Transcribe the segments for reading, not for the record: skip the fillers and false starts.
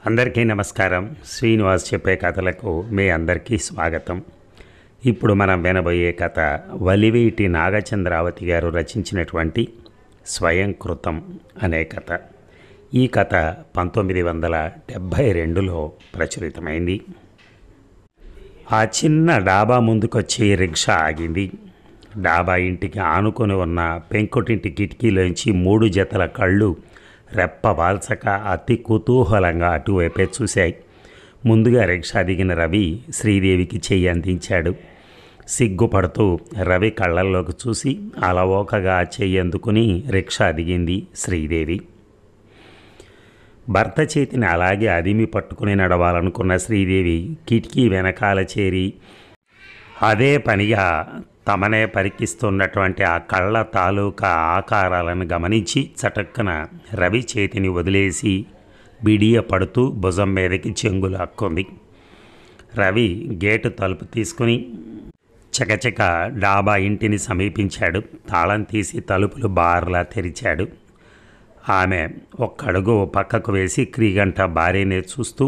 అందరికీ నమస్కారం. శ్రీనివాస్ చెప్పే కథలకు మీ అందరికీ స్వాగతం. ఇప్పుడు మనం వినబోయే కథ వలివేటి నాగచంద్రావతి గారు రచించినటువంటి స్వయంకృతం అనే కథ. ఈ కథ 1972లో ప్రచురితమైంది. ఆ చిన్న డాబా ముందుకొచ్చి రిక్షా ఆగింది. డాబా ఇంటికి ఆనుకొని ఉన్న పెంకుటింటి కిటికీలోంచి 3 జతల కళ్ళు రెప్ప వాల్చక అతి కుతూహలంగా అటువైపే చూశాయి. ముందుగా రిక్షా దిగిన రవి శ్రీదేవికి చెయ్యి అందించాడు. సిగ్గుపడుతూ రవి కళ్ళల్లోకి చూసి అలవోకగా చెయ్యి అందుకుని రిక్షా దిగింది శ్రీదేవి. భర్త చేతిని అలాగే అదిమి పట్టుకుని నడవాలనుకున్న శ్రీదేవి కిటికీ వెనకాల చేరి అదే పనిగా తమనే పరికిస్తున్నటువంటి ఆ కళ్ళ తాలూకా ఆకారాలను గమనించి చటక్కన రవి చేతిని వదిలేసి బిడియ పడుతూ భుజం మీదకి చెంగులు హక్కుంది. రవి గేటు తలుపు తీసుకుని చకచక డాబా ఇంటిని సమీపించాడు. తాళం తీసి తలుపులు బార్లా తెరిచాడు. ఆమె ఒక్కడుగు పక్కకు వేసి క్రీగంట భార్యనే చూస్తూ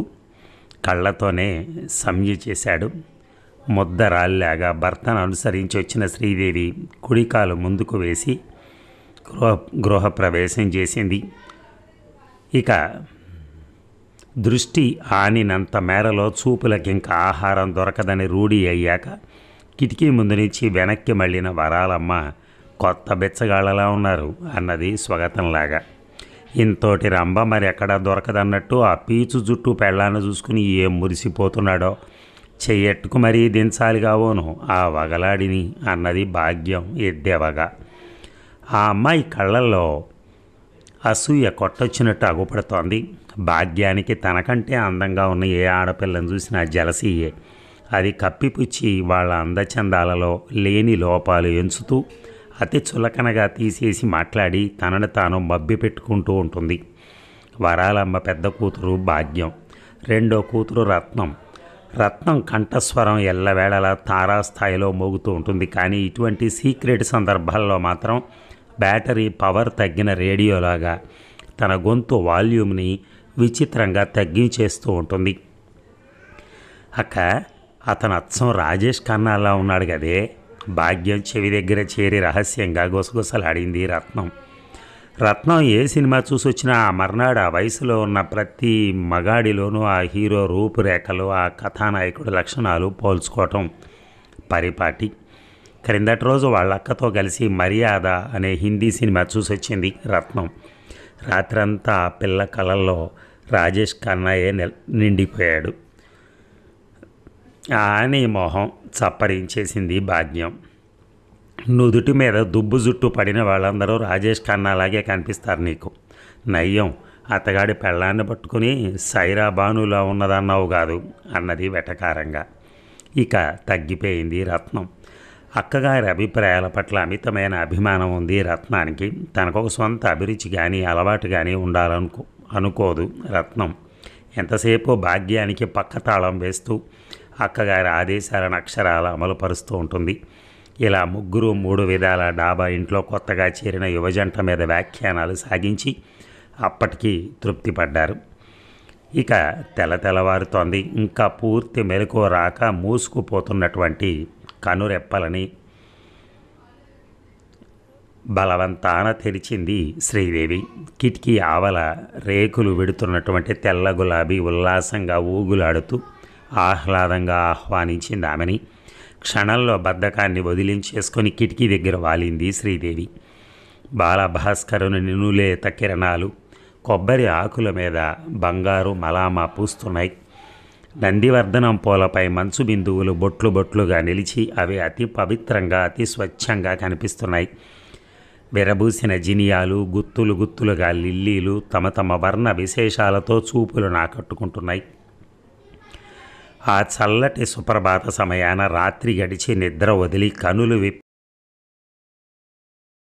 కళ్ళతోనే సంజ్ఞ చేశాడు. ముద్దరాల్లాగా భర్తను అనుసరించి వచ్చిన శ్రీదేవి కుడికాలు ముందుకు వేసి గృహప్రవేశం చేసింది. ఇక దృష్టి ఆనినంత మేరలో చూపులకి ఇంకా ఆహారం దొరకదని రూఢి అయ్యాక కిటికీ ముందు నుంచి వెనక్కి మళ్ళిన వరాలమ్మ కొత్త బెచ్చగాళ్ళలా ఉన్నారు అన్నది స్వగతంలాగా. ఇంతోటి రంభ మరి ఎక్కడా దొరకదన్నట్టు ఆ పీచు జుట్టు పెళ్ళాన్ని చూసుకుని ఏం మురిసిపోతున్నాడో చెయ్యట్టుకు మరీ దించాలి కావోను ఆ వగలాడిని అన్నది భాగ్యం ఎద్దేవగా. ఆ అమ్మాయి కళ్ళల్లో అసూయ కొట్టొచ్చినట్టు అగుపడుతోంది. భాగ్యానికి తనకంటే అందంగా ఉన్న ఏ ఆడపిల్లని చూసినా జలసీయే. అది కప్పిపుచ్చి వాళ్ళ అందచందాలలో లేని లోపాలు ఎంచుతూ అతి చులకనగా తీసేసి మాట్లాడి తనను తాను మబ్బి పెట్టుకుంటూ ఉంటుంది. వరాలమ్మ పెద్ద కూతురు భాగ్యం, రెండో కూతురు రత్నం. రత్నం కంఠస్వరం ఎల్లవేళలా తారాస్థాయిలో మోగుతూ ఉంటుంది. కానీ ఇటువంటి సీక్రెట్ సందర్భాల్లో మాత్రం బ్యాటరీ పవర్ తగ్గిన రేడియోలాగా తన గొంతు వాల్యూమ్ని విచిత్రంగా తగ్గించేస్తూ ఉంటుంది. అక్క, అతను అచ్చం రాజేష్ ఖన్నాలా ఉన్నాడు కదే. భాగ్యం చెవి దగ్గర చేరి రహస్యంగా గుసగుసలాడింది రత్నం. రత్నం ఏ సినిమా చూసొచ్చినా ఆ మర్నాడు ఆ వయసులో ఉన్న ప్రతి మగాడిలోనూ ఆ హీరో రూపురేఖలు, ఆ కథానాయకుడి లక్షణాలు పోల్చుకోవటం పరిపాటి. క్రిందటి రోజు వాళ్ళ అక్కతో కలిసి మర్యాద అనే హిందీ సినిమా చూసొచ్చింది రత్నం. రాత్రంతా ఆ పిల్ల కళల్లో రాజేష్ ఖన్నాయే నిండిపోయాడు. అని మొహం చప్పరించేసింది భాగ్యం. నుదుటి మీద దుబ్బు జుట్టు పడిన వాళ్ళందరూ రాజేష్ ఖన్నా అలాగే కనిపిస్తారు నీకు. నయ్యం అతగాడి పెళ్ళాన్ని పట్టుకుని సైరా బానులా ఉన్నదన్నావు కాదు అన్నది వెటకారంగా. ఇక తగ్గిపోయింది రత్నం. అక్కగారి అభిప్రాయాల పట్ల అమితమైన అభిమానం ఉంది రత్నానికి. తనకొక సొంత అభిరుచి కానీ అలవాటు కానీ అనుకోదు రత్నం. ఎంతసేపు భాగ్యానికి పక్క తాళం వేస్తూ అక్కగారి ఆదేశాలను అక్షరాల అమలుపరుస్తూ ఉంటుంది. ఇలా ముగ్గురు 3 విధాల డాబా ఇంట్లో కొత్తగా చేరిన యువజంట మీద వ్యాఖ్యానాలు సాగించి అప్పటికి తృప్తి పడ్డారు. ఇక తెల్లవారుతోంది. ఇంకా పూర్తి మెలకువ రాక మూసుకుపోతున్నటువంటి కనురెప్పలని బలవంతాన తెరిచింది శ్రీదేవి. కిటికీ ఆవల రేకులు విడుతున్నటువంటి తెల్ల గులాబీ ఉల్లాసంగా ఊగులాడుతూ ఆహ్లాదంగా ఆహ్వానించింది ఆమెని. క్షణంలో బద్ధకాన్ని వదిలించేసుకొని కిటికీ దగ్గర వాలింది శ్రీదేవి. బాలభాస్కరుని నినులేత కిరణాలు కొబ్బరి ఆకుల మీద బంగారు మలామా పూస్తున్నాయి. నందివర్ధనం పూలపై మంచు బిందువులు బొట్లు బొట్లుగా నిలిచి అవి అతి పవిత్రంగా అతి స్వచ్ఛంగా కనిపిస్తున్నాయి. విరబూసిన జినియాలు గుత్తులు గుత్తులుగా లిల్లీలు తమ తమ వర్ణ విశేషాలతో చూపులు నాకట్టుకుంటున్నాయి. ఆ చల్లటి సుప్రభాత సమయాన రాత్రి గడిచి నిద్ర వదిలి కనులు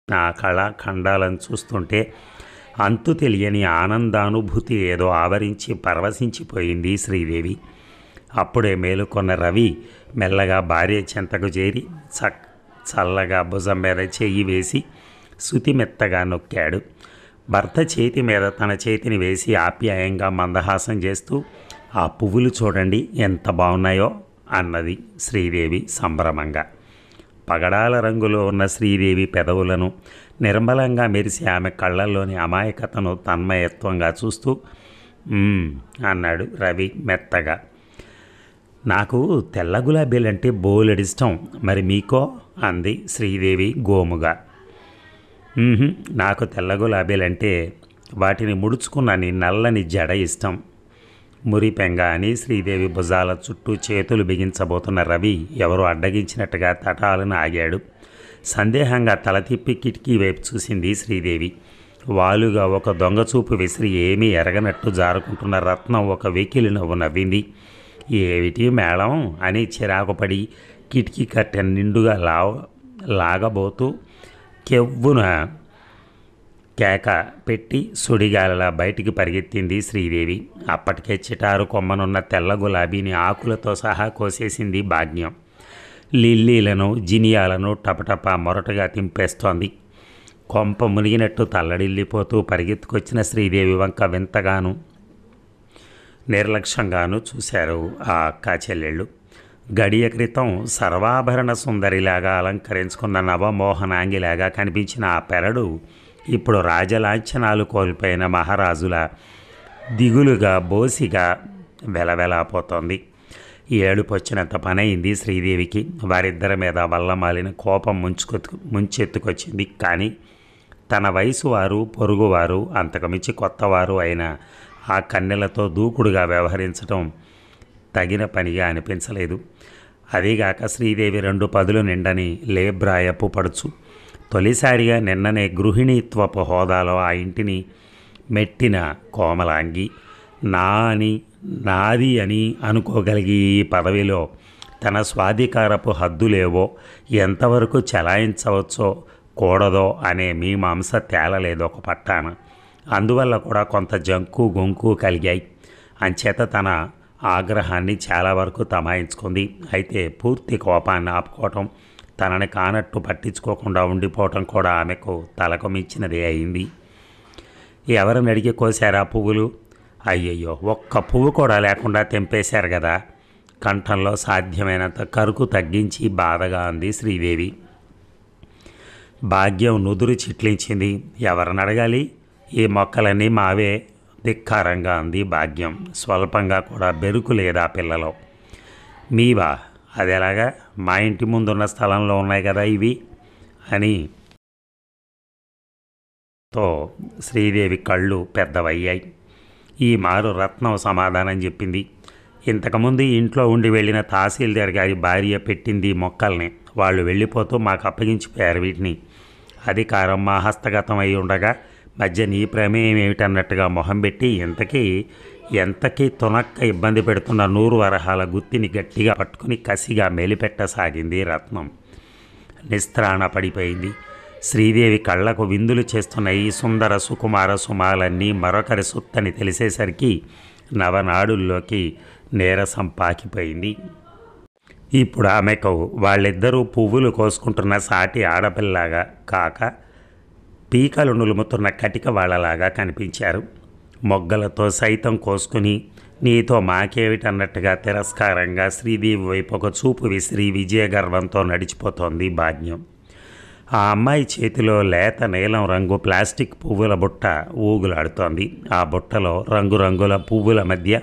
ఆ కళాఖండాలను చూస్తుంటే అంతు తెలియని ఆనందానుభూతి ఏదో ఆవరించి పరవశించిపోయింది శ్రీదేవి. అప్పుడే మేలుకొన్న రవి మెల్లగా భార్య చెంతకు చేరి చల్లగా భుజం మీద చెయ్యి వేసి శుతిమెత్తగా నొక్కాడు. భర్త చేతి మీద తన చేతిని వేసి ఆప్యాయంగా మందహాసం చేస్తూ, ఆ పువ్వులు చూడండి ఎంత బాగున్నాయో అన్నది శ్రీదేవి సంభ్రమంగా. పగడాల రంగులో ఉన్న శ్రీదేవి పెదవులను, నిర్మలంగా మెరిసే ఆమె కళ్ళల్లోని అమాయకతను తన్మయత్వంగా చూస్తూ అన్నాడు రవి మెత్తగా. నాకు తెల్ల గులాబీలంటే బోలెడిష్టం, మరి మీకో అంది శ్రీదేవి గోముగా. నాకు తెల్ల గులాబీలంటే వాటిని ముడుచుకున్న నీ నల్లని జడ ఇష్టం, మురిపెంగ అని శ్రీదేవి భుజాల చుట్టూ చేతులు బిగించబోతున్న రవి ఎవరో అడ్డగించినట్టుగా తటాలను ఆగాడు. సందేహంగా తల తిప్పి కిటికీ వైపు చూసింది శ్రీదేవి. వాలుగా ఒక దొంగచూపు విసిరి ఏమీ ఎరగనట్టు జారుకుంటున్న రత్నం ఒక వెకిలి నవ్వు నవ్వింది. ఏమిటి మేళం అని చిరాకుపడి కిటికీ కట్టెను నిండుగా లాగబోతూ కెవ్వున కేక పెట్టి సుడిగాలిలా బయటికి పరిగెత్తింది శ్రీదేవి. అప్పటికే చిటారు కొమ్మనున్న తెల్ల గులాబీని ఆకులతో సహా కోసేసింది భాగ్యం. లిల్లీలను జినియాలను టపటపా మొరటగా తింపేస్తోంది. కొంప మునిగినట్టు తల్లడిల్లిపోతూ పరిగెత్తుకొచ్చిన శ్రీదేవి వంక వింతగాను నిర్లక్ష్యంగాను చూశారు ఆ అక్కా చెల్లెళ్ళు. గడియ క్రితం సర్వాభరణ సుందరిలాగా అలంకరించుకున్న నవమోహనాంగిలాగా కనిపించిన ఆ పెరడు ఇప్పుడు రాజలాంఛనాలు కోల్పోయిన మహారాజుల దిగులుగా బోసిగా వెలవెలాపోతోంది. ఏడుపొచ్చినంత పనైంది శ్రీదేవికి. వారిద్దరి మీద వల్లమాలిన కోపం ముంచెత్తుకొచ్చింది. కానీ తన వయసు వారు, పొరుగువారు, అంతకుమించి కొత్తవారు అయిన ఆ కన్నెలతో దూకుడుగా వ్యవహరించడం తగిన పనిగా అనిపించలేదు. అదీగాక శ్రీదేవి 2 పదులు నిండని లేబ్రాయపు పడుచు. తొలిసారిగా నిన్ననే గృహిణీత్వపు హోదాలో ఆ ఇంటిని మెట్టిన కోమలాంగి. నాది అని అనుకోగలిగి ఈ పదవిలో తన స్వాధికారపు హద్దులేవో, ఎంతవరకు చలాయించవచ్చో కూడదో అనే మీమాంస తేలలేదు ఒక పట్టాన. అందువల్ల కూడా కొంత జంకు గొంకు కలిగాయి. అంచేత తన ఆగ్రహాన్ని చాలా వరకు తమాయించుకుంది. అయితే పూర్తి కోపాన్ని ఆపుకోవటం, తనని కానట్టు పట్టించుకోకుండా ఉండిపోవటం కూడా ఆమెకు తలకు మించినదే అయింది. ఎవరిని అడిగి కోసారా పువ్వులు? అయ్యయ్యో, ఒక్క పువ్వు కూడా లేకుండా తెంపేశారు కదా. కంఠంలో సాధ్యమైనంత కరుకు తగ్గించి బాధగా అంది శ్రీదేవి. భాగ్యం నుదురు చిట్లించింది. ఎవరిని అడగాలి? ఈ మొక్కలన్నీ మావే ధిక్కారంగా అంది భాగ్యం. స్వల్పంగా కూడా బెరుకు లేదా పిల్లలో. మీవా? అదెలాగా? మా ఇంటి ముందున్న స్థలంలో ఉన్నాయి కదా ఇవి అని తో శ్రీదేవి కళ్ళు పెద్దవయ్యాయి. ఈ మారు రత్నం సమాధానం చెప్పింది. ఇంతకుముందు ఇంట్లో ఉండి వెళ్ళిన తహసీల్దార్ గారి భార్య పెట్టింది మొక్కల్ని. వాళ్ళు వెళ్ళిపోతూ మాకు అప్పగించిపోయారు వీటిని. అధికారం మా హస్తగతం అయి ఉండగా మధ్య నీ ప్రమేయం ఏమిటన్నట్టుగా మొహం పెట్టి ఎంతకీ తునక్క ఇబ్బంది పెడుతున్న 100 వరహాల గుత్తిని గట్టిగా పట్టుకుని కసిగా మెలిపెట్టసాగింది రత్నం. నిస్త్రాణ పడిపోయింది. శ్రీదేవి కళ్లకు విందులు చేస్తున్న ఈ సుందర సుకుమార సుమాలన్నీ మరొకరి సుత్తని తెలిసేసరికి నవనాడుల్లోకి నీరసం పాకిపోయింది. ఇప్పుడు ఆమెకు వాళ్ళిద్దరూ పువ్వులు కోసుకుంటున్న సాటి ఆడపిల్లలాగా కాక పీకలు నులుముతున్న కటిక వాళ్ళలాగా కనిపించారు. మొగ్గలతో సైతం కోసుకుని నీతో మాకేమిటన్నట్టుగా తిరస్కారంగా శ్రీదేవి వైపు ఒక చూపు విసిరి విజయగర్వంతో నడిచిపోతోంది భాగ్యం. ఆ అమ్మాయి చేతిలో లేత నీలం రంగు ప్లాస్టిక్ పువ్వుల బుట్ట ఊగులాడుతోంది. ఆ బుట్టలో రంగురంగుల పువ్వుల మధ్య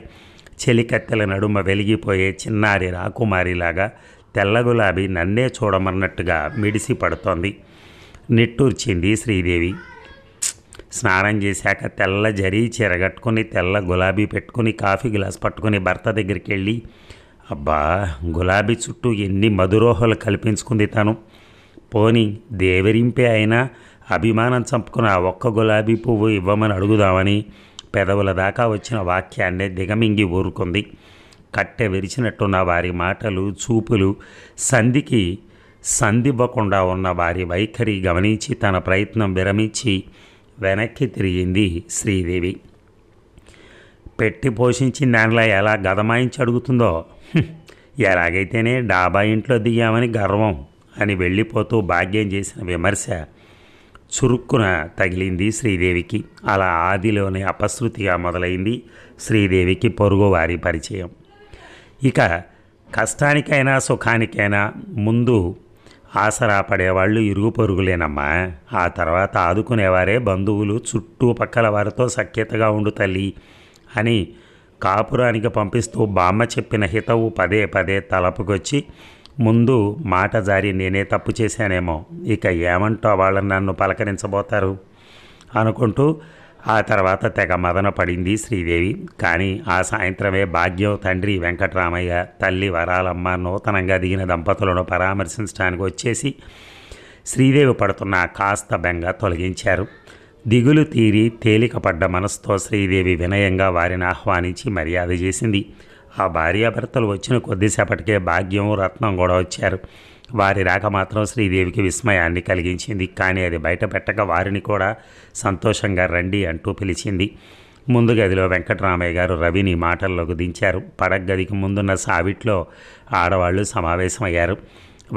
చెలికత్తెల నడుమ వెలిగిపోయే చిన్నారి రాకుమారిలాగా తెల్ల గులాబీ నన్నే చూడమన్నట్టుగా మిడిసి పడుతోంది. నిట్టూర్చింది శ్రీదేవి. స్నానం చేశాక తెల్ల జరీ చీర కట్టుకుని తెల్ల గులాబీ పెట్టుకుని కాఫీ గ్లాస్ పట్టుకుని భర్త దగ్గరికి వెళ్ళి, అబ్బా గులాబీ చుట్టూ ఎన్ని మధురోహలు కల్పించుకుంది తను. పోని దేవరింపే అయినా అభిమానం చంపుకున్న ఆ ఒక్క గులాబీ పువ్వు ఇవ్వమని అడుగుదామని పెదవుల దాకా వచ్చిన వాక్యాన్నే దిగమింగి ఊరుకుంది. కట్టె విరిచినట్టున్న వారి మాటలు, చూపులు, సందివ్వకుండా ఉన్న వారి వైఖరి గమనించి తన ప్రయత్నం విరమించి వెనక్కి తిరిగింది శ్రీదేవి. పెట్టి పోషించిన దానిలో ఎలా గదమాయించి అడుగుతుందో. ఎలాగైతేనే డాబా ఇంట్లో దిగామని గర్వం అని వెళ్ళిపోతూ భాగ్యం చేసిన విమర్శ చురుక్కున తగిలింది శ్రీదేవికి. అలా ఆదిలోనే అపశృతిగా మొదలైంది శ్రీదేవికి పొరుగువారి పరిచయం. ఇక కష్టానికైనా సుఖానికైనా ముందు ఆసరా పడేవాళ్ళు ఇరుగు పొరుగులేనమ్మా. ఆ తర్వాత ఆదుకునేవారే బంధువులు, చుట్టుపక్కల వారితో సఖ్యతగా ఉండు తల్లి అని కాపురానికి పంపిస్తూ బామ్మ చెప్పిన హితవు పదే పదే తలపుకొచ్చి, ముందు మాట జారి నేనే తప్పు చేశానేమో, ఇక ఏమంటో వాళ్ళని నన్ను పలకరించబోతారు అనుకుంటూ ఆ తర్వాత తెగ మదన పడింది శ్రీదేవి. కానీ ఆ సాయంత్రమే భాగ్యం తండ్రి వెంకటరామయ్య, తల్లి వరాలమ్మ నూతనంగా దిగిన దంపతులను పరామర్శించడానికి వచ్చేసి శ్రీదేవి పడుతున్న కాస్త బెంగ తొలగించారు. దిగులు తీరి తేలికపడ్డ మనసుతో శ్రీదేవి వినయంగా వారిని ఆహ్వానించి మర్యాద చేసింది. ఆ భార్యాభర్తలు వచ్చిన కొద్దిసేపటికే భాగ్యం, రత్నం కూడా వచ్చారు. వారి రాక మాత్రం శ్రీదేవికి విస్మయాన్ని కలిగించింది. కానీ అది బయట పెట్టక వారిని కూడా సంతోషంగా రండి అంటూ పిలిచింది. ముందు గదిలో వెంకటరామయ్య గారు రవిని మాటల్లోకి దించారు. పడగదికి ముందున్న సావిట్లో ఆడవాళ్లు సమావేశమయ్యారు.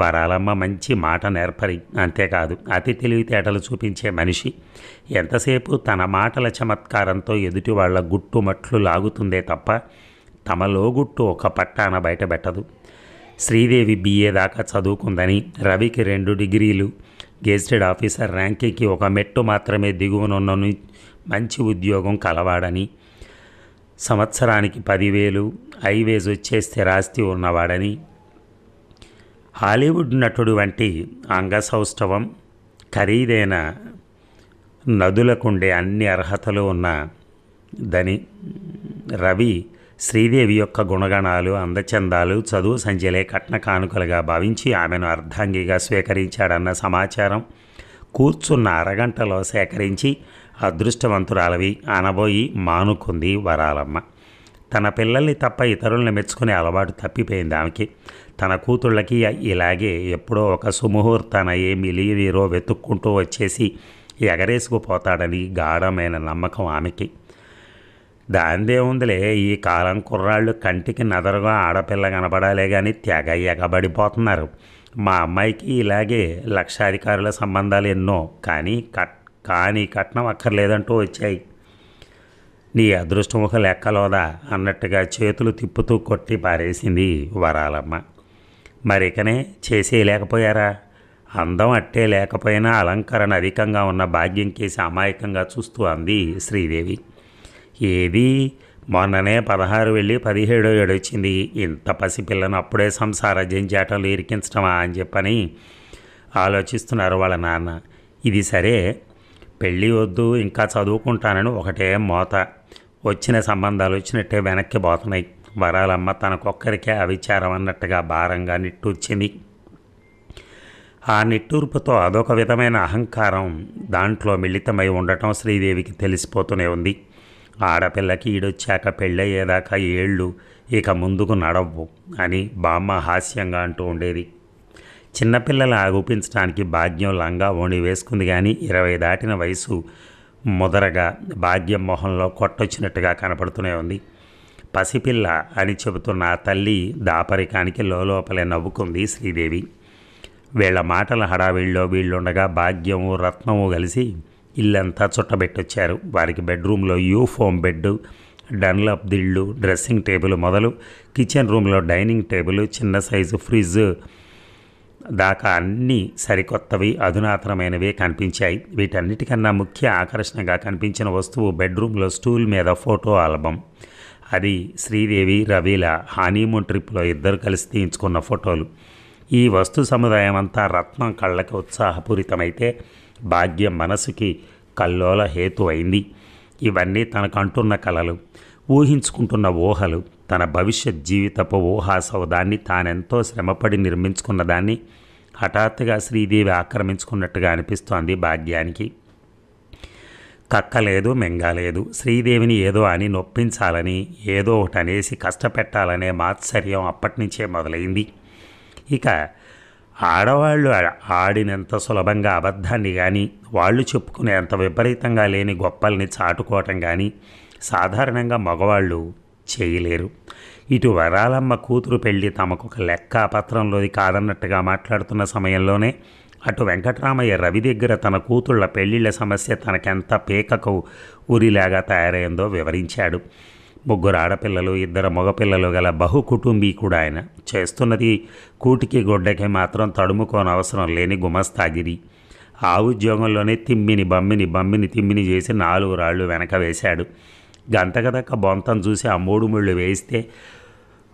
వరాలమ్మ మంచి మాట నేర్పరి, అంతేకాదు అతి తెలివితేటలు చూపించే మనిషి. ఎంతసేపు తన మాటల చమత్కారంతో ఎదుటి వాళ్ల గుట్టుమట్లు లాగుతుందే తప్ప తమలో గుట్టు ఒక పట్టాన బయటపెట్టదు. శ్రీదేవి BA దాకా చదువుకుందని, రవికి 2 డిగ్రీలు, గెజిటెడ్ ఆఫీసర్ ర్యాంకింగ్కి ఒక మెట్టు మాత్రమే దిగువనున్న మంచి ఉద్యోగం కలవాడని, సంవత్సరానికి 10,000 ఐవేజ్ వచ్చే స్థిరాస్తి ఉన్నవాడని, హాలీవుడ్ నటుడు వంటి అంగసౌష్ఠవం, ఖరీదైన నదులకుండే అన్ని అర్హతలు ఉన్నదని రవి శ్రీదేవి యొక్క గుణగణాలు, అందచందాలు, చదువు సంధ్యలే కట్న కానుకలుగా భావించి ఆమెను అర్ధాంగిగా స్వీకరించాడన్న సమాచారం కూర్చున్న అరగంటలో సేకరించి అదృష్టవంతురాలవి అనబోయి మానుకుంది వరాలమ్మ. తన పిల్లల్ని తప్ప ఇతరులను మెచ్చుకునే అలవాటు తప్పిపోయింది ఆమెకి. తన కూతుళ్ళకి ఇలాగే ఎప్పుడో ఒక సుముహూర్తాన ఏ మిలియనీరో వెతుక్కుంటూ వచ్చేసి ఎగరేసుకుపోతాడని గాఢమైన నమ్మకం ఆమెకి. దాందే ఉందిలే, ఈ కాలం కుర్రాళ్ళు కంటికి నదరుగా ఆడపిల్ల కనపడాలే కానీ తెగ ఎగబడిపోతున్నారు. మా అమ్మాయికి ఇలాగే లక్షాధికారుల సంబంధాలు ఎన్నో, కానీ కట్నం అక్కర్లేదంటూ వచ్చాయి. నీ అదృష్టముఖ లెక్కలోదా అన్నట్టుగా చేతులు తిప్పుతూ కొట్టి పారేసింది వరాలమ్మ. మరికనే చేసేయలేకపోయారా? అందం అట్టే లేకపోయినా అలంకరణ అధికంగా ఉన్న భాగ్యం కేసి అమాయకంగా చూస్తూ అంది శ్రీదేవి. ఏది మొన్ననే 16 వెళ్ళి 17 ఏడొచ్చింది. ఇంత పసిపిల్లను అప్పుడే సంసార జంజాటలు ఇరికించడమా అని చెప్పని ఆలోచిస్తున్నారు వాళ్ళ నాన్న. ఇది సరే, పెళ్ళి వద్దు ఇంకా చదువుకుంటానని ఒకటే మోత. వచ్చిన సంబంధాలు వచ్చినట్టే వెనక్కి పోతున్నాయి. వరాలమ్మ తనకొక్కరికే అవిచారం అన్నట్టుగా భారంగా నిట్టూర్చింది. ఆ నిట్టూర్పుతో అదొక విధమైన అహంకారం దాంట్లో మిళితమై ఉండటం శ్రీదేవికి తెలిసిపోతూనే ఉంది. ఆడపిల్లకి ఈడొచ్చాక పెళ్ళయ్యేదాకా ఏళ్ళు ఇక ముందుకు నడవ్వు అని బామ్మ హాస్యంగా అంటూ ఉండేది. చిన్నపిల్లల ఆగుపించడానికి భాగ్యం లంగా ఓణి వేసుకుంది. కానీ 20 దాటిన వయసు ముదరగా భాగ్యం మొహంలో కొట్టొచ్చినట్టుగా కనపడుతూనే ఉంది. పసిపిల్ల అని చెబుతున్న ఆ తల్లి దాపరికానికి లోపలే నవ్వుకుంది శ్రీదేవి. వీళ్ల మాటల హడావిడిలో వీళ్ళుండగా భాగ్యము, రత్నము కలిసి ఇల్లంతా చుట్టబెట్టొచ్చారు. వారికి బెడ్రూమ్లో యూఫోమ్ బెడ్, డన్లప్ దిళ్ళు, డ్రెస్సింగ్ టేబుల్ మొదలు కిచెన్ రూమ్లో డైనింగ్ టేబుల్, చిన్న సైజు ఫ్రిడ్జ్ దాకా అన్నీ సరికొత్తవి, అధునాతనమైనవే కనిపించాయి. వీటన్నిటికన్నా ముఖ్య ఆకర్షణగా కనిపించిన వస్తువు బెడ్రూమ్లో స్టూల్ మీద ఫోటో ఆల్బమ్. అది శ్రీదేవి, రవిల హనీమూన్ ట్రిప్లో ఇద్దరు కలిసి తీయించుకున్న ఫోటోలు. ఈ వస్తు సముదాయం అంతా రత్నం కళ్ళకి ఉత్సాహపూరితమైతే భాగ్యం మనసుకి కల్లోల హేతు అయింది. ఇవన్నీ తనకంటున్న కలలు, ఊహించుకుంటున్న ఊహలు, తన భవిష్యత్ జీవితపు ఊహాసౌదాన్ని తానెంతో శ్రమపడి నిర్మించుకున్న దాన్ని హఠాత్తుగా శ్రీదేవి ఆక్రమించుకున్నట్టుగా అనిపిస్తోంది భాగ్యానికి. కక్కలేదు, మెంగలేదు. శ్రీదేవిని ఏదో అని నొప్పించాలని, ఏదో ఒకటి అనేసి కష్టపెట్టాలనే మాత్సర్యం అప్పటినుంచే మొదలైంది. ఇక ఆడవాళ్ళు ఆడినంత సులభంగా అబద్ధాన్ని కానీ, వాళ్ళు చెప్పుకునేంత విపరీతంగా లేని గొప్పల్ని చాటుకోవటం కానీ సాధారణంగా మగవాళ్ళు చేయలేరు. ఇటు వరాలమ్మ కూతురు పెళ్ళి తమకొక లెక్క పత్రంలోది కాదన్నట్టుగా మాట్లాడుతున్న సమయంలోనే అటు వెంకటరామయ్య రవి దగ్గర తన కూతుళ్ల పెళ్లిళ్ల సమస్య తనకెంత పీకకు ఉరిలాగా తయారైందో వివరించాడు. 3 ఆడపిల్లలు 2 మగపిల్లలు గల బహుకుటుంబీకుడు ఆయన. చేస్తున్నది కూటికి గొడ్డకి మాత్రం తడుముకోనవసరం లేని గుమస్తాగిరి. ఆ ఉద్యోగంలోనే బమ్మిని తిమ్మిని చేసి 4 రాళ్ళు వెనక వేశాడు. గంతగదక్క బొంతం చూసి ఆ 3 ముళ్ళు వేయిస్తే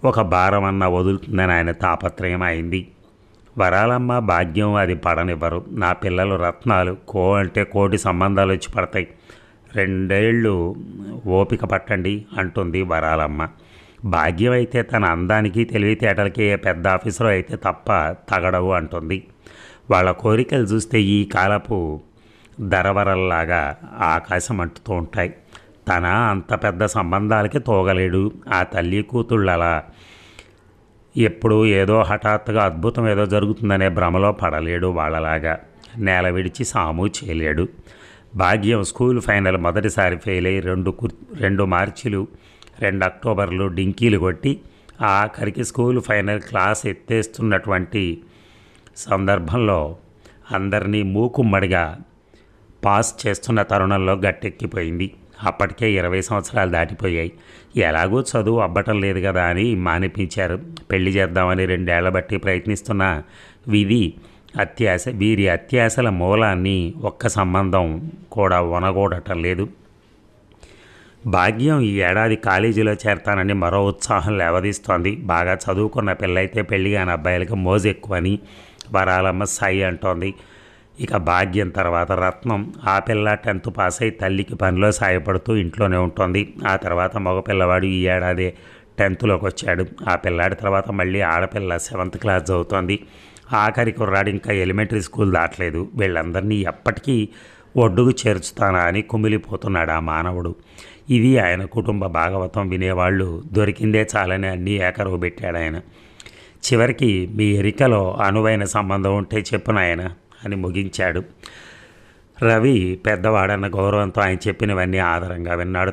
ఒక భారమన్నా వదులుతుందని ఆయన తాపత్రయం అయింది. వరాలమ్మ భాగ్యం అది పడనివ్వరు. నా పిల్లలు రత్నాలు, అంటే కోటి సంబంధాలు వచ్చి పడతాయి, 2 ఏళ్ళు ఓపిక పట్టండి అంటుంది వరాలమ్మ. భాగ్యం అయితే తన అందానికి తెలివితేటలకి పెద్ద ఆఫీసర్ అయితే తప్ప తగడవు అంటుంది. వాళ్ళ కోరికలు చూస్తే ఈ కాలపు దరవరల్లాగా ఆకాశం అంటుతూ ఉంటాయి. తన అంత పెద్ద సంబంధాలకి తోగలేడు. ఆ తల్లి కూతుళ్ళలా ఎప్పుడు ఏదో హఠాత్తుగా అద్భుతం ఏదో జరుగుతుందనే భ్రమలో పడలేడు. వాళ్ళలాగా నేల విడిచి సాము చేయలేడు. భాగ్యం స్కూల్ ఫైనల్ మొదటిసారి ఫెయిల్ అయ్యి 2 మార్చిలు 2 అక్టోబర్లు డింకీలు కొట్టి ఆఖరికి స్కూల్ ఫైనల్ క్లాస్ ఎత్తేస్తున్నటువంటి సందర్భంలో అందరినీ మూకుమ్మడిగా పాస్ చేస్తున్న తరుణంలో గట్టెక్కిపోయింది. అప్పటికే 20 సంవత్సరాలు దాటిపోయాయి. ఎలాగో చదువు అబ్బటం లేదు కదా అని మానిపించారు. పెళ్లి చేద్దామని 2 ఏళ్ల బట్టి ప్రయత్నిస్తున్న వీరి అత్యాశల మూలాన్ని ఒక్క సంబంధం కూడా వనగూడటం లేదు. భాగ్యం ఈ ఏడాది కాలేజీలో చేరతానని మరో ఉత్సాహం లేవదీస్తోంది. బాగా చదువుకున్న పిల్లయితే పెళ్లి కాని అబ్బాయిలకి మోజు ఎక్కువని వరాలమ్మ సాయి అంటోంది. ఇక భాగ్యం తర్వాత రత్నం. ఆ పిల్ల 10th పాస్ అయి తల్లికి పనిలో సాయపడుతూ ఇంట్లోనే ఉంటుంది. ఆ తర్వాత మగపిల్లవాడు ఈ ఏడాది 10th వచ్చాడు. ఆ పిల్లాడి తర్వాత మళ్ళీ ఆడపిల్ల 7th క్లాస్ చదువుతోంది. ఆఖరి కుర్రాడు ఇంకా ఎలిమెంటరీ స్కూల్ దాటలేదు. వీళ్ళందరినీ ఎప్పటికీ ఒడ్డుకు చేర్చుతానా అని కుమిలిపోతున్నాడు ఆ మానవుడు. ఇది ఆయన కుటుంబ భాగవతం వినేవాళ్ళు దొరికిందే చాలని అన్నీ ఏకరువు పెట్టాడు ఆయన. చివరికి మీ ఎరికలో అనువైన సంబంధం ఉంటే చెప్పునాయన అని ముగించాడు. రవి పెద్దవాడన్న గౌరవంతో ఆయన చెప్పినవన్నీ ఆధారంగా విన్నాడు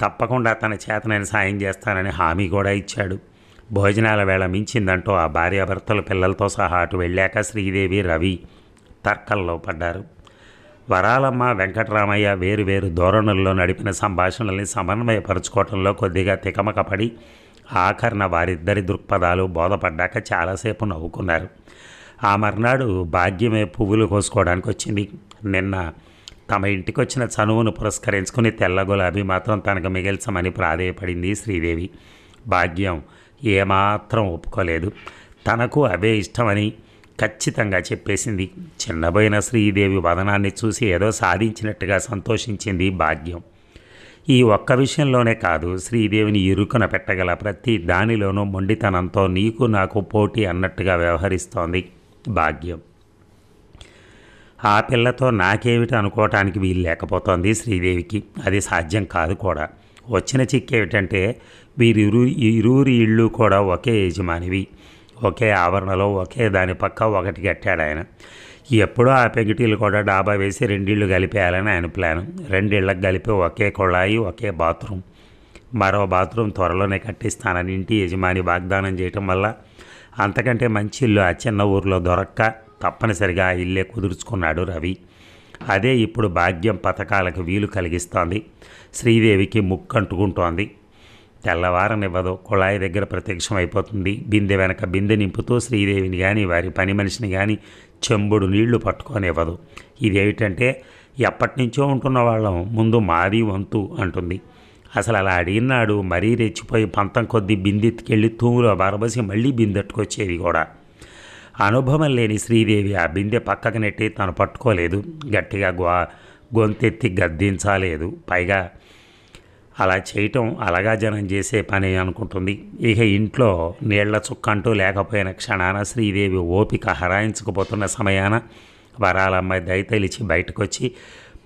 తప్పకుండా తన చేతనైన సాయం చేస్తానని హామీ కూడా ఇచ్చాడు. భోజనాల వేళ మించిందంటూ ఆ భార్యాభర్తలు పిల్లలతో సహా అటు వెళ్ళాక శ్రీదేవి రవి తర్కల్లో పడ్డారు. వరాలమ్మ వెంకటరామయ్య వేరు ధోరణుల్లో నడిపిన సంభాషణల్ని సమన్వయపరుచుకోవటంలో కొద్దిగా తికమకపడి ఆఖరణ వారిద్దరి దృక్పథాలు బోధపడ్డాక చాలాసేపు నవ్వుకున్నారు. ఆ మర్నాడు భాగ్యమే పువ్వులు కోసుకోవడానికి వచ్చింది. నిన్న తమ ఇంటికొచ్చిన చనువును పురస్కరించుకుని తెల్ల గులాబీ మాత్రం తనకు మిగిల్చమని ప్రాధేయపడింది శ్రీదేవి. భాగ్యం ఏమాత్రం ఒప్పుకోలేదు. తనకు అవే ఇష్టమని ఖచ్చితంగా చెప్పేసింది. చిన్నబోయిన శ్రీదేవి వదనాన్ని చూసి ఏదో సాధించినట్టుగా సంతోషించింది భాగ్యం. ఈ ఒక్క విషయంలోనే కాదు, శ్రీదేవిని ఇరుకున పెట్టగల ప్రతి దానిలోనూ మొండితనంతో నీకు నాకు పోటీ అన్నట్టుగా వ్యవహరిస్తోంది భాగ్యం. ఆ పిల్లతో నాకేమిటి అనుకోవటానికి వీలు లేకపోతోంది శ్రీదేవికి. అది సాధ్యం కాదు కూడా. వచ్చిన చిక్కేమిటంటే ఇరువురి ఇళ్ళు కూడా ఒకే యజమానివి, ఒకే ఆవరణలో ఒకే దాని పక్క ఒకటి కట్టాడు ఆయన. ఎప్పుడో ఆ పెంకిటీలు కూడా డాబా వేసి 2 ఇళ్ళు కలిపేయాలని ఆయన ప్లాను. 2 ఇళ్ళకి కలిపి ఒకే కుళాయి, ఒకే బాత్రూమ్. మరో బాత్రూమ్ త్వరలోనే కట్టిస్తానని ఇంటి యజమాని వాగ్దానం చేయటం వల్ల అంతకంటే మంచి ఇల్లు ఆ చిన్న ఊరిలో దొరక్క తప్పనిసరిగా ఆ ఇల్లే కుదుర్చుకున్నాడు రవి. అదే ఇప్పుడు భాగ్యం పథకాలకు వీలు కలిగిస్తోంది. శ్రీదేవికి ముక్కంటుకుంటోంది. తెల్లవారనివ్వదు, కుళాయి దగ్గర ప్రత్యక్షమైపోతుంది. బిందె వెనక బిందె నింపుతూ శ్రీదేవిని కానీ వారి పని మనిషిని కానీ చెంబుడు నీళ్లు పట్టుకొనివ్వదు. ఇదేమిటంటే ఎప్పటి నుంచో ఉంటున్న వాళ్ళం, ముందు మాది వంతు అంటుంది. అసలు అలా అడిగినాడు మరీ రెచ్చిపోయి పంతం కొద్దీ బిందెత్తికెళ్ళి తూములో బరబసి మళ్ళీ బిందెట్టుకొచ్చేది కూడా. అనుభవం లేని శ్రీదేవి ఆ బిందె పక్కకు నెట్టి తను పట్టుకోలేదు. గట్టిగా గొంతెత్తి గద్దించలేదు. పైగా అలా చేయటం అలగా జనం చేసే పని అనుకుంటుంది. ఇక ఇంట్లో నీళ్ల చుక్కంటూ లేకపోయిన క్షణాన శ్రీదేవి ఓపిక హరాయించకపోతున్న సమయాన వరాలమ్మాయి దయతలిచి బయటకొచ్చి,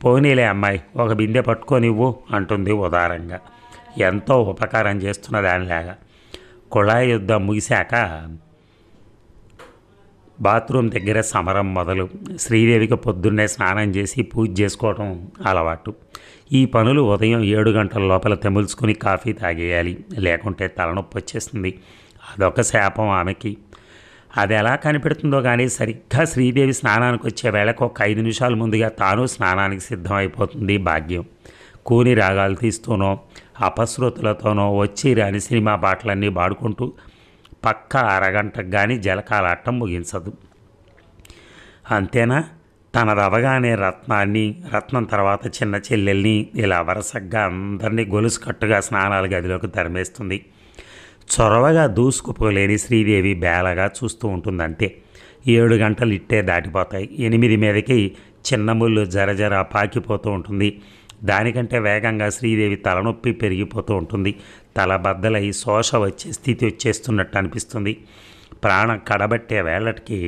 పోనీలే అమ్మాయి, ఒక బిందె పట్టుకోనివ్వు అంటుంది ఉదారంగా, ఎంతో ఉపకారం చేస్తున్న దానిలాగా. కుళాయి యుద్ధం ముగిశాక బాత్రూమ్ దగ్గర సమరం మొదలు. శ్రీదేవికి పొద్దున్నే స్నానం చేసి పూజ చేసుకోవడం అలవాటు. ఈ పనులు ఉదయం 7 గంటల లోపల తెముల్చుకుని కాఫీ తాగేయాలి, లేకుంటే తలనొప్పి వచ్చేస్తుంది. అదొక శాపం ఆమెకి. అది ఎలా కనిపెడుతుందో కానీ సరిగ్గా శ్రీదేవి స్నానానికి వచ్చే వేళకు ఒక 5 నిమిషాల ముందుగా తాను స్నానానికి సిద్ధమైపోతుంది భాగ్యం. కూని రాగాలు తీస్తూనో అపశృతులతోనో వచ్చి రాని సినిమా పాటలన్నీ పాడుకుంటూ పక్క అరగంటకు కానీ జలకాలాటం ముగించదు. అంతేనా, తనదవగానే రత్నం తర్వాత చిన్న చెల్లెల్ని ఇలా వరుసగా అందరినీ గొలుసు కట్టుగా స్నానాల గదిలోకి తరిమేస్తుంది. చొరవగా దూసుకుపోలేని శ్రీదేవి బేలగా చూస్తూ ఉంటుంది. అంతే 7 గంటలు ఇట్టే దాటిపోతాయి. 8 మీదకి చిన్న ముళ్ళు జరజర పాకిపోతూ ఉంటుంది. దానికంటే వేగంగా శ్రీదేవి తలనొప్పి పెరిగిపోతూ ఉంటుంది. తల బద్దలై శోష వచ్చే స్థితి వచ్చేస్తున్నట్టు అనిపిస్తుంది. ప్రాణం కడబట్టే వేళటికి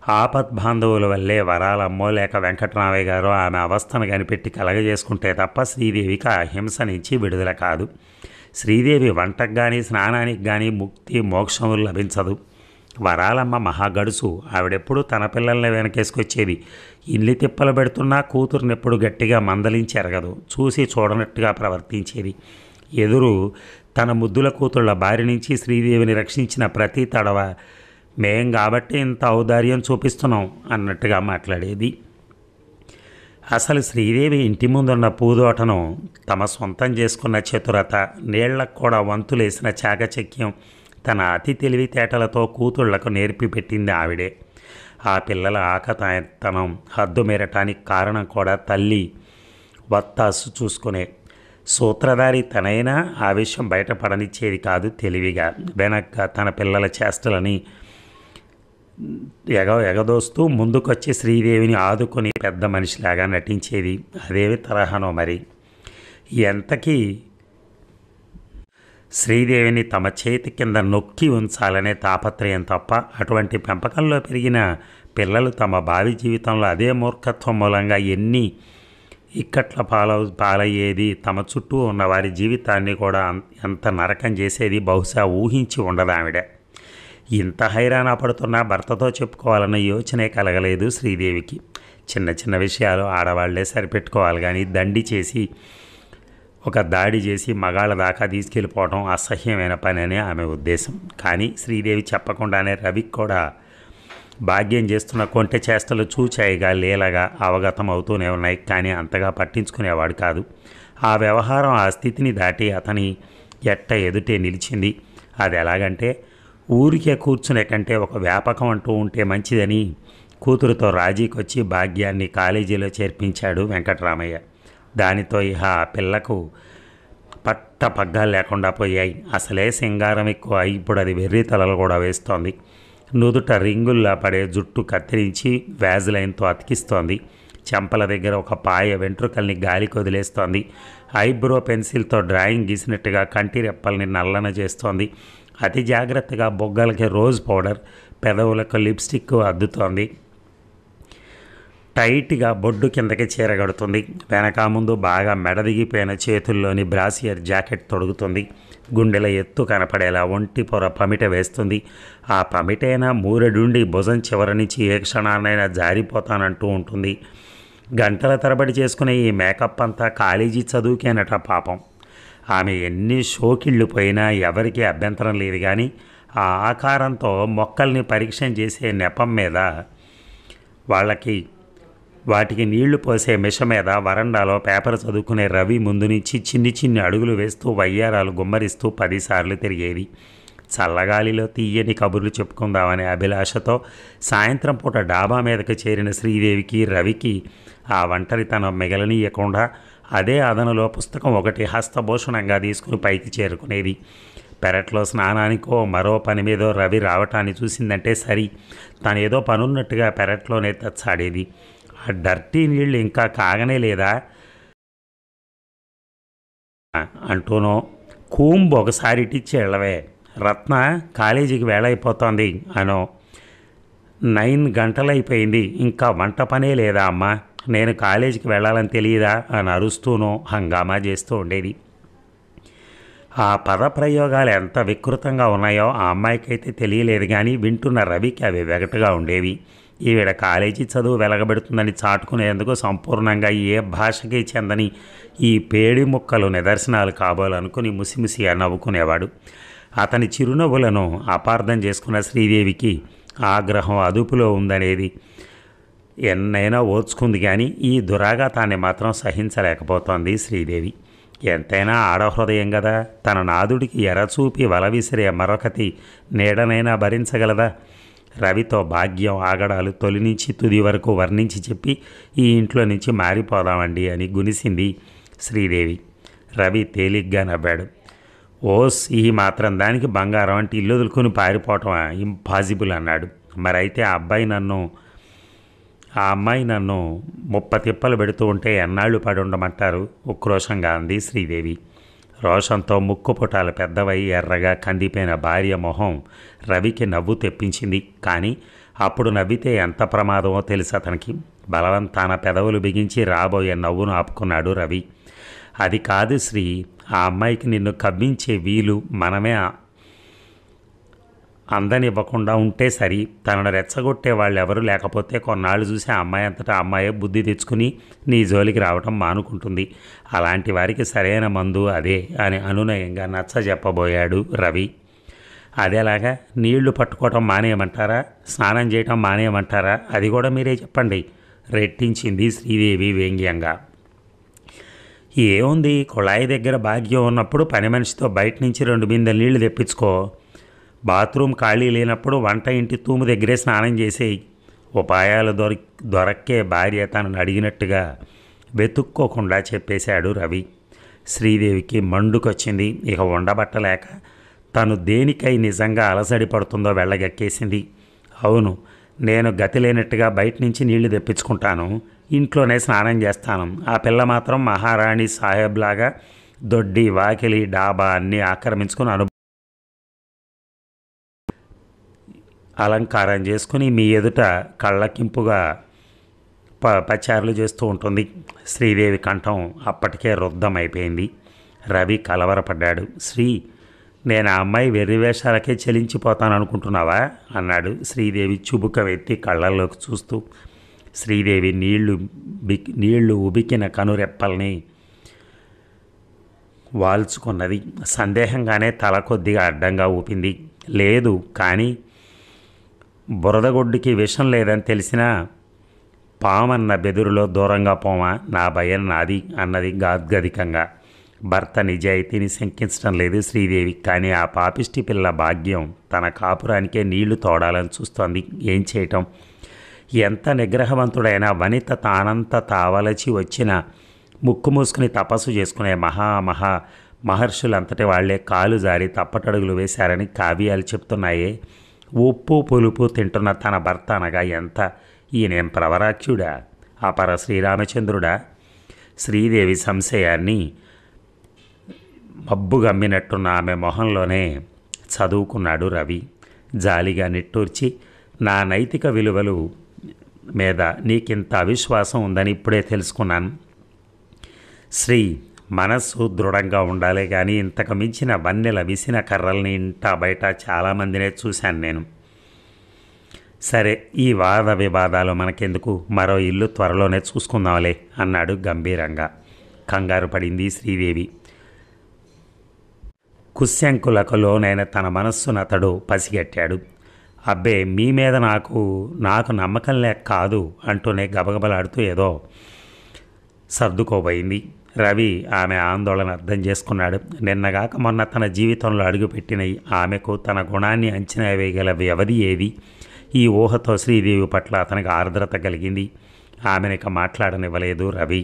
ఆపద్బాంధవుల వల్లే వరాలమ్మో లేక వెంకటరామయ్య గారో ఆమె అవస్థను కనిపెట్టి కలగజేసుకుంటే తప్ప శ్రీదేవికి ఆ హింస నుంచి విడుదల కాదు. శ్రీదేవి వంటకు కానీ స్నానానికి కానీ ముక్తి మోక్షం లభించదు. వరాలమ్మ మహాగడుసు. ఆవిడెప్పుడు తన పిల్లల్ని వెనకేసుకొచ్చేది. ఇల్లు తిప్పలు పెడుతున్నా కూతురునెప్పుడు గట్టిగా మందలించి ఎరగదు. చూసి చూడనట్టుగా ప్రవర్తించేది. ఎదురు తన ముద్దుల కూతుళ్ళ బారి నుంచి శ్రీదేవిని రక్షించిన ప్రతి తడవ మేం కాబట్టి ఇంత ఔదార్యం చూపిస్తున్నాం అన్నట్టుగా మాట్లాడేది. అసలు శ్రీదేవి ఇంటి ముందున్న పూదోటను తమ సొంతం చేసుకున్న చతురత, నీళ్లకు కూడా వంతులేసిన చాకచక్యం తన అతి తెలివితేటలతో కూతుళ్లకు నేర్పి పెట్టింది ఆవిడే. ఆ పిల్లల ఆకతాయితనం హద్దు మీరటానికి కారణం కూడా తల్లి వత్తాసు చూసుకునే. సూత్రధారి తనైనా ఆ విషయం బయటపడనిచ్చేది కాదు. తెలివిగా వెనక్గా తన పిల్లల చేష్టలని ఎగదోస్తూ ముందుకొచ్చి శ్రీదేవిని ఆదుకొని పెద్ద మనిషిలాగా నటించేది. అదేవి తరహానో మరి. ఎంతకీ శ్రీదేవిని తమ చేతి కింద నొక్కి ఉంచాలనే తాపత్రయం తప్ప అటువంటి పెంపకంలో పెరిగిన పిల్లలు తమ భావి జీవితంలో అదే మూర్ఖత్వం మూలంగా ఎన్ని ఇక్కట్ల పాలయ్యేది, తమ చుట్టూ ఉన్న వారి జీవితాన్ని కూడా ఎంత నరకం చేసేది బహుశా ఊహించి ఉండదు ఆవిడ. ఇంత హైరాణ పడుతున్నా భర్తతో చెప్పుకోవాలన్న యోచనే కలగలేదు శ్రీదేవికి. చిన్న చిన్న విషయాలు ఆడవాళ్లే సరిపెట్టుకోవాలి కానీ దండి చేసి ఒక దాడి చేసి మగాళ్ళ దాకా తీసుకెళ్ళిపోవడం అసహ్యమైన పని అని ఆమె ఉద్దేశం. కానీ శ్రీదేవి చెప్పకుండానే రవికి కూడా భాగ్యం చేస్తున్న కొంటె చేష్టలు చూచాయిగా లీలగా అవగతం అవుతూనే ఉన్నాయి. కానీ అంతగా పట్టించుకునేవాడు కాదు. ఆ వ్యవహారం ఆ స్థితిని దాటి అతని ఎట్ట ఎదుటే నిలిచింది. అది ఎలాగంటే, ఊరికే కూర్చునే కంటే ఒక వ్యాపకం అంటూ ఉంటే మంచిదని కూతురుతో రాజీకొచ్చి భాగ్యాన్ని కాలేజీలో చేర్పించాడు వెంకటరామయ్య. దానితో ఇహ ఆ పిల్లకు పట్ట పగ్గాలు లేకుండా పోయాయి. అసలే సింగారం ఎక్కువ. ఇప్పుడు అది వెర్రి తలలు కూడా వేస్తోంది. నుదుట రింగుల్లా పడే జుట్టు కత్తిరించి వ్యాజ్లైన్తో అతికిస్తోంది. చెంపల దగ్గర ఒక పాయ వెంట్రుకల్ని గాలికి వదిలేస్తోంది. ఐబ్రో పెన్సిల్తో డ్రాయింగ్ గీసినట్టుగా కంటి రెప్పల్ని నల్లన చేస్తోంది. అతి జాగ్రత్తగా బొగ్గలకి రోజ్ పౌడర్, పెదవులకు లిప్స్టిక్ అద్దుతోంది. టైట్గా బొడ్డు కిందకి చీరగడుతుంది. వెనక ముందు బాగా మెడదిగిపోయిన చేతుల్లోని బ్రాసియర్ జాకెట్ తొడుగుతుంది. గుండెల ఎత్తు కనపడేలా ఒంటి పొర పమిట వేస్తుంది. ఆ పమిటైనా మూరెడుండి భుజం చివరి నుంచి ఏ క్షణాన్నైనా జారిపోతానంటూ ఉంటుంది. గంటల తరబడి చేసుకునే ఈ మేకప్ అంతా కాలేజీ చదువుకేనట పాపం. ఆమె ఎన్ని షోకిళ్ళు పోయినా ఎవరికీ అభ్యంతరం లేదు. కానీ ఆ ఆకారంతో మొక్కల్ని పరీక్ష చేసే నెపం మీద వాటికి నీళ్లు పోసే మిష మీద వరండాలో పేపర్ చదువుకునే రవి ముందు నుంచి చిన్ని చిన్ని అడుగులు వేస్తూ వయ్యారాలు గుమ్మరిస్తూ 10 సార్లు తిరిగేది. చల్లగాలిలో తీయని కబుర్లు చెప్పుకుందామనే అభిలాషతో సాయంత్రం పూట డాబా మీదకి చేరిన శ్రీదేవికి రవికి ఆ ఒంటరితనం మిగలనీయకుండా అదే అదనులో పుస్తకం ఒకటి హస్తభూషణంగా తీసుకుని పైకి చేరుకునేది. పెరట్లో స్నానానికో మరో పని మీదో రవి రావటాన్ని చూసిందంటే సరి, తనేదో పనున్నట్టుగా పెరట్లోనే తచ్చాడేది. ఆ డర్టీ నీళ్ళు ఇంకా కాగనే లేదా అంటూనో, కూంబు ఒకసారి ఇటిచ్చి వెళ్ళవే, రత్న కాలేజీకి వేళైపోతోంది అనో, 9 గంటలైపోయింది ఇంకా వంట పనే లేదా అమ్మా, నేను కాలేజీకి వెళ్ళాలని తెలియదా అని అరుస్తూనో హంగామా చేస్తూ ఉండేది. ఆ పదప్రయోగాలు ఎంత వికృతంగా ఉన్నాయో ఆ అమ్మాయికైతే తెలియలేదు. కానీ వింటున్న రవికి అవి వెగటుగా ఉండేవి. ఈవిడ కాలేజీ చదువు వెలగబెడుతుందని చాటుకునేందుకు సంపూర్ణంగా ఏ భాషకి చెందని ఈ పేడి ముక్కలు నిదర్శనాలు కాబోలనుకుని ముసిముసిగా నవ్వుకునేవాడు. అతని చిరునవ్వులను అపార్థం చేసుకున్న శ్రీదేవికి ఆగ్రహం అదుపులో ఉందనేది ఎన్నైనా ఓర్చుకుంది, కానీ ఈ దురాఘాతాన్ని మాత్రం సహించలేకపోతోంది శ్రీదేవి. ఎంతైనా ఆడహృదయం కదా, తన నాదుడికి ఎరచూపి వల విసిరే మరొకటి నీడనైనా భరించగలదా? రవితో భాగ్యం ఆగడాలు తొలి నుంచి తుది వరకు వర్ణించి చెప్పి ఈ ఇంట్లో నుంచి మారిపోదామండి అని గునిసింది శ్రీదేవి. రవి తేలిగ్గా నవ్వాడు. ఓస్, ఈ మాత్రం దానికి బంగారం అంటే ఇల్లు వదులుకొని పారిపోవటం ఇంపాసిబుల్ అన్నాడు. మరైతే ఆ అమ్మాయి నన్ను తిప్పలు పెడుతూ ఉంటే ఎన్నాళ్ళు పడి ఉండమంటారు? ఉక్రోషంగా అంది శ్రీదేవి. రోషంతో ముక్కు పుటాలు పెద్దవై ఎర్రగా కందిపోయిన భార్య మొహం రవికి నవ్వు తెప్పించింది. కానీ అప్పుడు నవ్వితే ఎంత ప్రమాదమో తెలుసు అతనికి. బలవంతాన పెదవులు బిగించి రాబోయే నవ్వును ఆపుకున్నాడు రవి. అది కాదు శ్రీ, ఆ అమ్మాయికి నిన్ను కవ్వించే వీలు మనమే అందనివ్వకుండా ఉంటే సరి. తనను రెచ్చగొట్టే వాళ్ళు ఎవరు లేకపోతే కొన్నాళ్ళు చూసి ఆ అమ్మాయి అంతటా అమ్మాయే బుద్ధి తెచ్చుకుని నీ జోలికి రావటం మానుకుంటుంది. అలాంటి వారికి సరైన మందు అదే అని అనునయంగా నచ్చ చెప్పబోయాడు రవి. అదేలాగా నీళ్లు పట్టుకోవటం మానేయమంటారా, స్నానం చేయటం మానేయమంటారా? అది కూడా మీరే చెప్పండి రెట్టించింది శ్రీదేవి వ్యంగ్యంగా. ఏముంది, కుళాయి దగ్గర భాగ్యం ఉన్నప్పుడు పని మనిషితో బయట నుంచి 2 బిందెల నీళ్లు తెప్పించుకో. బాత్రూమ్ ఖాళీ లేనప్పుడు వంట ఇంటి తూము దగ్గరే స్నానం చేసేయి. ఉపాయాలు దొరక్కే భార్య తనను అడిగినట్టుగా వెతుక్కోకుండా చెప్పేశాడు రవి. శ్రీదేవికి మండుకొచ్చింది. ఇక ఉండబట్టలేక తను దేనికై నిజంగా అలసడి పడుతుందో వెళ్ళగక్కేసింది. అవును, నేను గతి లేనట్టుగా బయట నుంచి నీళ్లు తెప్పించుకుంటాను, ఇంట్లోనే స్నానం చేస్తాను. ఆ పిల్ల మాత్రం మహారాణి సాహెబ్ లాగా దొడ్డి వాకిలి డాబా అన్నీ ఆక్రమించుకుని అలంకారం చేసుకుని మీ ఎదుట కళ్ళకింపుగా పచారులు చేస్తూ ఉంటుంది. శ్రీదేవి కంఠం అప్పటికే రుద్ధమైపోయింది. రవి కలవరపడ్డాడు. శ్రీ, నేను ఆ అమ్మాయి వెర్రివేషాలకే చెలించిపోతాననుకుంటున్నావా అన్నాడు శ్రీదేవి చుబుకవెత్తి కళ్ళల్లోకి చూస్తూ. శ్రీదేవి నీళ్లు ఉబికిన కనురెప్పల్ని వాల్చుకున్నది. సందేహంగానే తల కొద్దిగా అడ్డంగా ఊపింది. లేదు, కానీ బురదగొడ్డుకి విషం లేదని తెలిసినా పామన్న బెదురులో దూరంగా పోమా, నా భయం నాది అన్నది గాద్గదికంగా. భర్త నిజాయితీని శంకించడం లేదు శ్రీదేవి, కానీ ఆ పాపిష్టి పిల్ల భాగ్యం తన కాపురానికే నీళ్లు తోడాలని చూస్తోంది. ఏం చేయటం? ఎంత నిగ్రహవంతుడైనా వనిత తానంత తావలచి వచ్చిన ముక్కు మూసుకుని తపస్సు చేసుకునే మహర్షులంతటి వాళ్లే కాలు జారి తప్పటడుగులు వేశారని కావ్యాలు చెప్తున్నాయే. ఉప్పు పులుపు తింటున్న తన భర్త అనగా ఎంత ఈయనేం ప్రవరాఖ్యుడా, అపర శ్రీరామచంద్రుడా? శ్రీదేవి సంశయాన్ని మబ్బుగమ్మినట్టున్న ఆమె మొహంలోనే చదువుకున్నాడు రవి. జాలిగా నిట్టూర్చి, నా నైతిక విలువలు మీద నీకింత అవిశ్వాసం ఉందని ఇప్పుడే తెలుసుకున్నాను శ్రీ. మనస్సు దృఢంగా ఉండాలి, కానీ ఇంతకు మించిన వన్నెల విసిన కర్రల్ని ఇంటా బయట చాలామందినే చూశాను నేను. సరే, ఈ వాద వివాదాలు మనకెందుకు, మరో ఇల్లు త్వరలోనే చూసుకుందాంలే అన్నాడు గంభీరంగా. కంగారు పడింది శ్రీదేవి. కుశ్శంకులకు లోనైన తన మనస్సును అతడు పసిగట్టాడు. అబ్బే, మీ మీద నాకు నమ్మకం లేక కాదు అంటూనే గబగబలాడుతూ ఏదో సర్దుకోబోయింది. రవి ఆమె ఆందోళన అర్థం చేసుకున్నాడు. నిన్నగాక మొన్న తన జీవితంలో అడుగుపెట్టిన ఆమెకు తన గుణాన్ని అంచనా వేయగల వ్యవధి ఏది? ఈ ఊహతో శ్రీదేవి పట్ల అతనికి ఆర్ద్రత కలిగింది. ఆమెనిక మాట్లాడనివ్వలేదు రవి.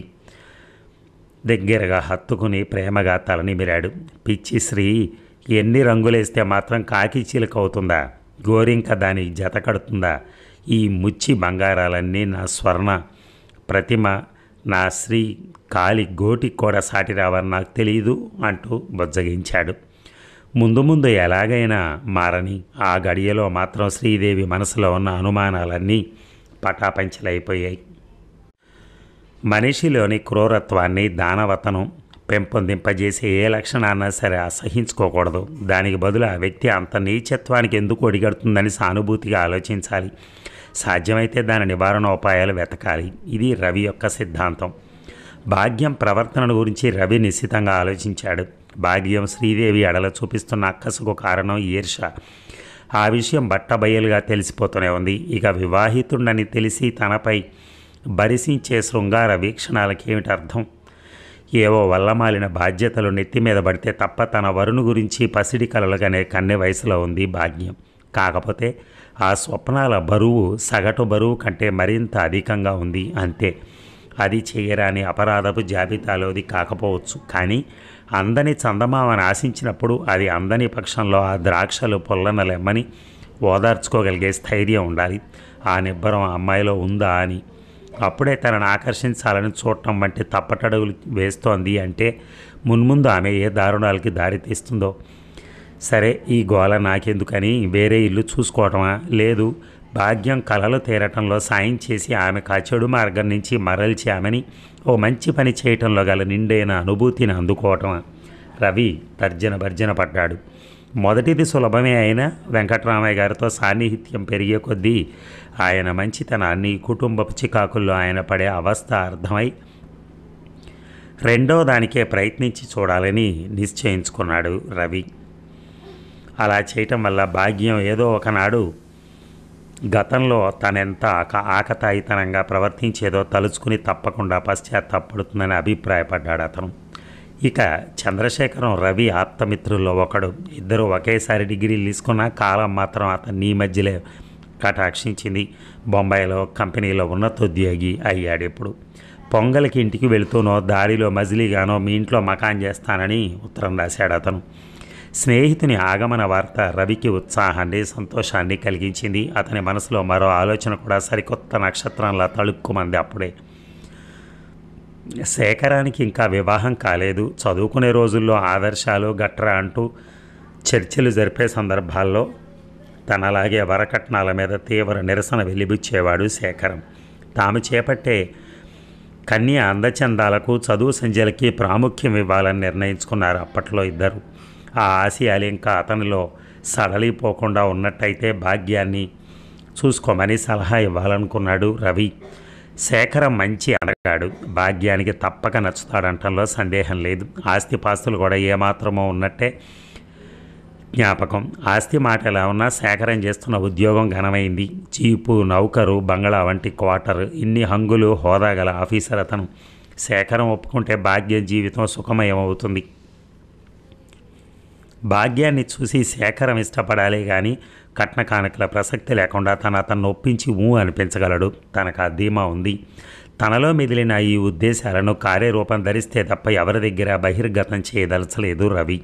దగ్గరగా హత్తుకుని ప్రేమగా తలనిమిరాడు. పిచ్చి శ్రీ, ఎన్ని రంగులేస్తే మాత్రం కాకి చీలక అవుతుందా? గోరింక దాని జత కడుతుందా? ఈ ముచ్చి బంగారాలన్నీ నా స్వర్ణ ప్రతిమ, నా శ్రీ కాలి గోటికి కూడా సాటి రావని నాకు తెలియదు అంటూ బొజ్జగించాడు. ముందు ఎలాగైనా మారని ఆ గడియలో మాత్రం శ్రీదేవి మనసులో ఉన్న అనుమానాలన్నీ పటాపంచలైపోయాయి. మనిషిలోని క్రూరత్వాన్ని, దానవతను పెంపొందింపజేసే ఏ లక్షణాన్నా సరే అసహించుకోకూడదు. దానికి బదులు ఆ వ్యక్తి అంత నీచత్వానికి ఎందుకు ఒడిగడుతుందని సానుభూతిగా ఆలోచించాలి. సాధ్యమైతే దాని నివారణోపాయాలు వెతకాలి. ఇది రవి యొక్క సిద్ధాంతం. భాగ్యం ప్రవర్తన గురించి రవి నిశ్చితంగా ఆలోచించాడు. భాగ్యం శ్రీదేవి ఎడల చూపిస్తున్న అక్కసుకు కారణం ఈర్ష. ఆ విషయం బట్టబయలుగా తెలిసిపోతూనే ఉంది. ఇక వివాహితుడని తెలిసి తనపై బరిసించే శృంగార వీక్షణాలకేమిటి అర్థం? ఏవో వల్లమాలిన బాధ్యతలు నెత్తి మీద పడితే తప్ప తన వరుణు గురించి పసిడి కలలుగానే కన్నె వయసులో ఉంది భాగ్యం. కాకపోతే ఆ స్వప్నాల బరువు సగటు బరువు కంటే మరింత అధికంగా ఉంది అంతే. అది చేయరాని అపరాధపు జాబితాలోది కాకపోవచ్చు, కానీ అందని చందమామని ఆశించినప్పుడు అది అందని పక్షంలో ఆ ద్రాక్షలు పొల్లనలెమ్మని ఓదార్చుకోగలిగే స్థైర్యం ఉండాలి. ఆ నిబ్బరం అమ్మాయిలో ఉందా అని. అప్పుడే తనను ఆకర్షించాలని చూడటం వంటి తప్పటడుగులు వేస్తోంది అంటే మున్ముందు ఆమె ఏ దారుణాలకి దారి తీస్తుందో. సరే, ఈ గోల నాకెందుకని వేరే ఇల్లు చూసుకోవటమా? లేదు, భాగ్యం కలలు తీరటంలో సాయం చేసి ఆమె చెడు మార్గం నుంచి మరల్చి ఆమెని ఓ మంచి పని చేయటంలో గల నిండైన అనుభూతిని అందుకోవటమా? రవి తర్జన భర్జన పడ్డాడు. మొదటిది సులభమే అయినా వెంకట్రామయ్య గారితో సాన్నిహిత్యం పెరిగే కొద్దీ ఆయన మంచితనాన్ని, కుటుంబపు చికాకుల్లో ఆయన పడే అవస్థ అర్థమై రెండో దానికే ప్రయత్నించి చూడాలని నిశ్చయించుకున్నాడు రవి. అలా చేయటం వల్ల భాగ్యం ఏదో ఒకనాడు గతంలో తనెంత ఆకతాయితనంగా ప్రవర్తించేదో తలుచుకుని తప్పకుండా పశ్చాత్తాపడుతుందని అభిప్రాయపడ్డాడు అతను. ఇక చంద్రశేఖరం రవి ఆప్తమిత్రుల్లో ఒకడు. ఇద్దరు ఒకేసారి డిగ్రీలు తీసుకున్న కాలం మాత్రం అతన్ని ఈ మధ్యలో కటాక్షించింది. బొంబాయిలో కంపెనీలో ఉన్నతోద్యోగి అయ్యాడు. ఇప్పుడు పొంగల్కి ఇంటికి వెళుతూనో దారిలో మజిలీగానో మీ ఇంట్లో మకాన్ చేస్తానని ఉత్తరం రాశాడు అతను. స్నేహితుని ఆగమన వార్త రవికి ఉత్సాహాన్ని, సంతోషాన్ని కలిగించింది. అతని మనసులో మరో ఆలోచన కూడా సరికొత్త నక్షత్రంలా తళుక్కుమంది. అప్పుడే శేఖరానికి ఇంకా వివాహం కాలేదు. చదువుకునే రోజుల్లో ఆదర్శాలు గట్రా అంటూ చర్చలు జరిపే సందర్భాల్లో తనలాగే వరకట్నాల మీద తీవ్ర నిరసన వెలిబుచ్చేవాడు శేఖరం. తాము చేపట్టే కన్య అందచందాలకు, చదువు సంధ్యలకి ప్రాముఖ్యం ఇవ్వాలని నిర్ణయించుకున్నారు అప్పట్లో ఇద్దరు. ఆ ఆశయాలు ఇంకా అతనిలో సడలిపోకుండా ఉన్నట్టయితే భాగ్యాన్ని చూసుకోమని సలహా ఇవ్వాలనుకున్నాడు రవి. శేఖరం మంచి అడగాడు, భాగ్యానికి తప్పక నచ్చుతాడంటంలో సందేహం లేదు. ఆస్తిపాస్తులు కూడా ఏమాత్రమో ఉన్నట్టే జ్ఞాపకం. ఆస్తి మాట ఎలా ఉన్నా శేఖరం చేస్తున్న ఉద్యోగం ఘనమైంది. జీపు, నౌకరు, బంగళా వంటి క్వార్టర్, ఇన్ని హంగులు, హోదా గల ఆఫీసర్ అతను. శేఖరం ఒప్పుకుంటే భాగ్యం జీవితం సుఖమయం అవుతుంది. భాగ్యాన్ని చూసి శేఖరం ఇష్టపడాలి కానీ కట్న కానుకల ప్రసక్తి లేకుండా అతన్ని ఒప్పించి అనిపించగలడు. తనకు ఆ ధీమా ఉంది. తనలో మిగిలిన ఈ ఉద్దేశాలను కార్యరూపం ధరిస్తే తప్ప ఎవరి దగ్గర బహిర్గతం చేయదలచలేదు రవి.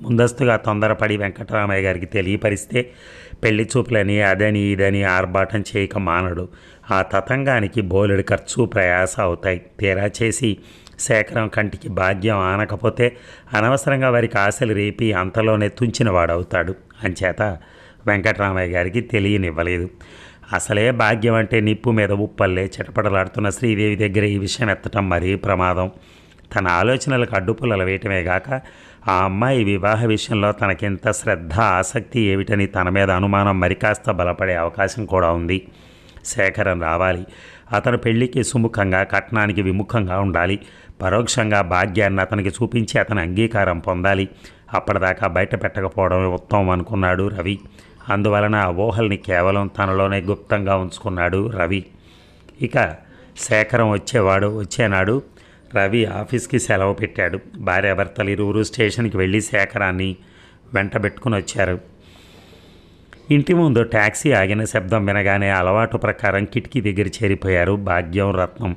ముందస్తుగా తొందరపడి వెంకటరామయ్య గారికి తెలియపరిస్తే పెళ్లి చూపులని అదని ఇదని ఆర్భాటం చేయక మానడు. ఆ తతంగానికి బోలెడు ఖర్చు, ప్రయాస అవుతాయి. తీరా చేసి శేఖరం కంటికి భాగ్యం ఆనకపోతే అనవసరంగా వారికి ఆశలు రేపి అంతలోనే తుంచినవాడవుతాడు. అంచేత వెంకటరామయ్య గారికి తెలియనివ్వలేదు. అసలే భాగ్యం అంటే నిప్పు మీద ఉప్పల్లే చిటపటలాడుతున్న శ్రీదేవి దగ్గర ఈ విషయం ఎత్తటం మరీ ప్రమాదం. తన ఆలోచనలకు అడ్డుపుల్లలు వేయటమే గాక ఆ అమ్మాయి వివాహ విషయంలో తనకింత శ్రద్ధ, ఆసక్తి ఏమిటని తన మీద అనుమానం మరికాస్త బలపడే అవకాశం కూడా ఉంది. శేఖరం రావాలి. అతను పెళ్లికి సుముఖంగా, కట్నానికి విముఖంగా ఉండాలి. పరోక్షంగా భాగ్యాన్ని అతనికి చూపించి అతని అంగీకారం పొందాలి. అప్పటిదాకా బయట పెట్టకపోవడమే ఉత్తమం అనుకున్నాడు రవి. అందువలన ఆ ఊహల్ని కేవలం తనలోనే గుప్తంగా ఉంచుకున్నాడు రవి. ఇక శేఖరం వచ్చేనాడు రవి ఆఫీస్కి సెలవు పెట్టాడు. భార్యాభర్తలు ఇరువురు స్టేషన్కి వెళ్ళి శేఖరాన్ని వెంటబెట్టుకుని వచ్చారు. ఇంటి ముందు ట్యాక్సీ ఆగిన శబ్దం వినగానే అలవాటు ప్రకారం కిటికీ దగ్గర చేరిపోయారు భాగ్యం, రత్నం.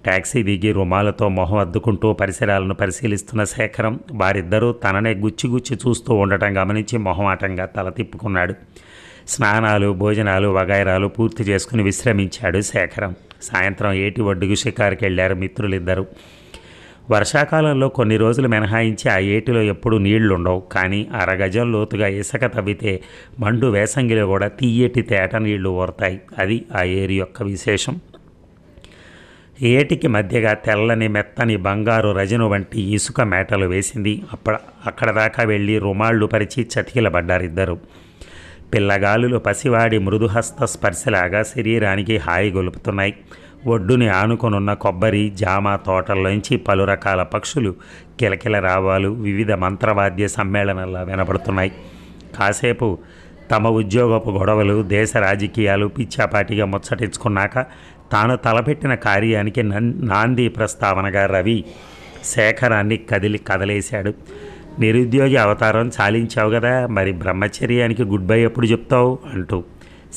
ట్యాక్సీ దిగి రుమాలతో మొహం అద్దుకుంటూ పరిసరాలను పరిశీలిస్తున్న శేఖరం వారిద్దరూ తననే గుచ్చి చూస్తూ ఉండటం గమనించి మొహమాటంగా తల తిప్పుకున్నాడు. స్నానాలు, భోజనాలు వగైరాలు పూర్తి చేసుకుని విశ్రమించాడు శేఖరం. సాయంత్రం ఏటి ఒడ్డుకు షికారుకి వెళ్ళారు మిత్రులిద్దరూ. వర్షాకాలంలో కొన్ని రోజులు మినహాయించి ఆ ఏటిలో ఎప్పుడూ నీళ్లుండవు. కానీ అరగజం లోతుగా ఇసుక తవ్వితే మండు వేసంగిలో కూడా తీయటి తేట నీళ్లు ఊరతాయి. అది ఆ ఏరి యొక్క విశేషం. ఏటికి మధ్యగా తెల్లని మెత్తని బంగారు రజను వంటి ఇసుక మేటలు వేసింది. అక్కడ దాకా వెళ్ళి రుమాళ్ళు పరిచి చతికిలబడ్డారిద్దరు. పిల్లగాలులు పసివాడి మృదుహస్త స్పర్శలాగా శరీరానికి హాయి గొలుపుతున్నాయి. ఒడ్డుని ఆనుకొనున్న కొబ్బరి జామ తోటల్లోంచి పలు రకాల పక్షులు కిలకిల రావాలు వివిధ మంత్రవాద్య సమ్మేళనాల్లో వినపడుతున్నాయి. కాసేపు తమ ఉద్యోగపు గొడవలు దేశ రాజకీయాలు పిచ్చాపాటిగా ముచ్చటించుకున్నాక తాను తలపెట్టిన కార్యానికి నాంది ప్రస్తావనగా రవి శేఖరాన్ని కదలేశాడు. నిరుద్యోగి అవతారం చాలించావు కదా, మరి బ్రహ్మచర్యానికి గుడ్ బై ఎప్పుడు చెప్తావు అంటూ.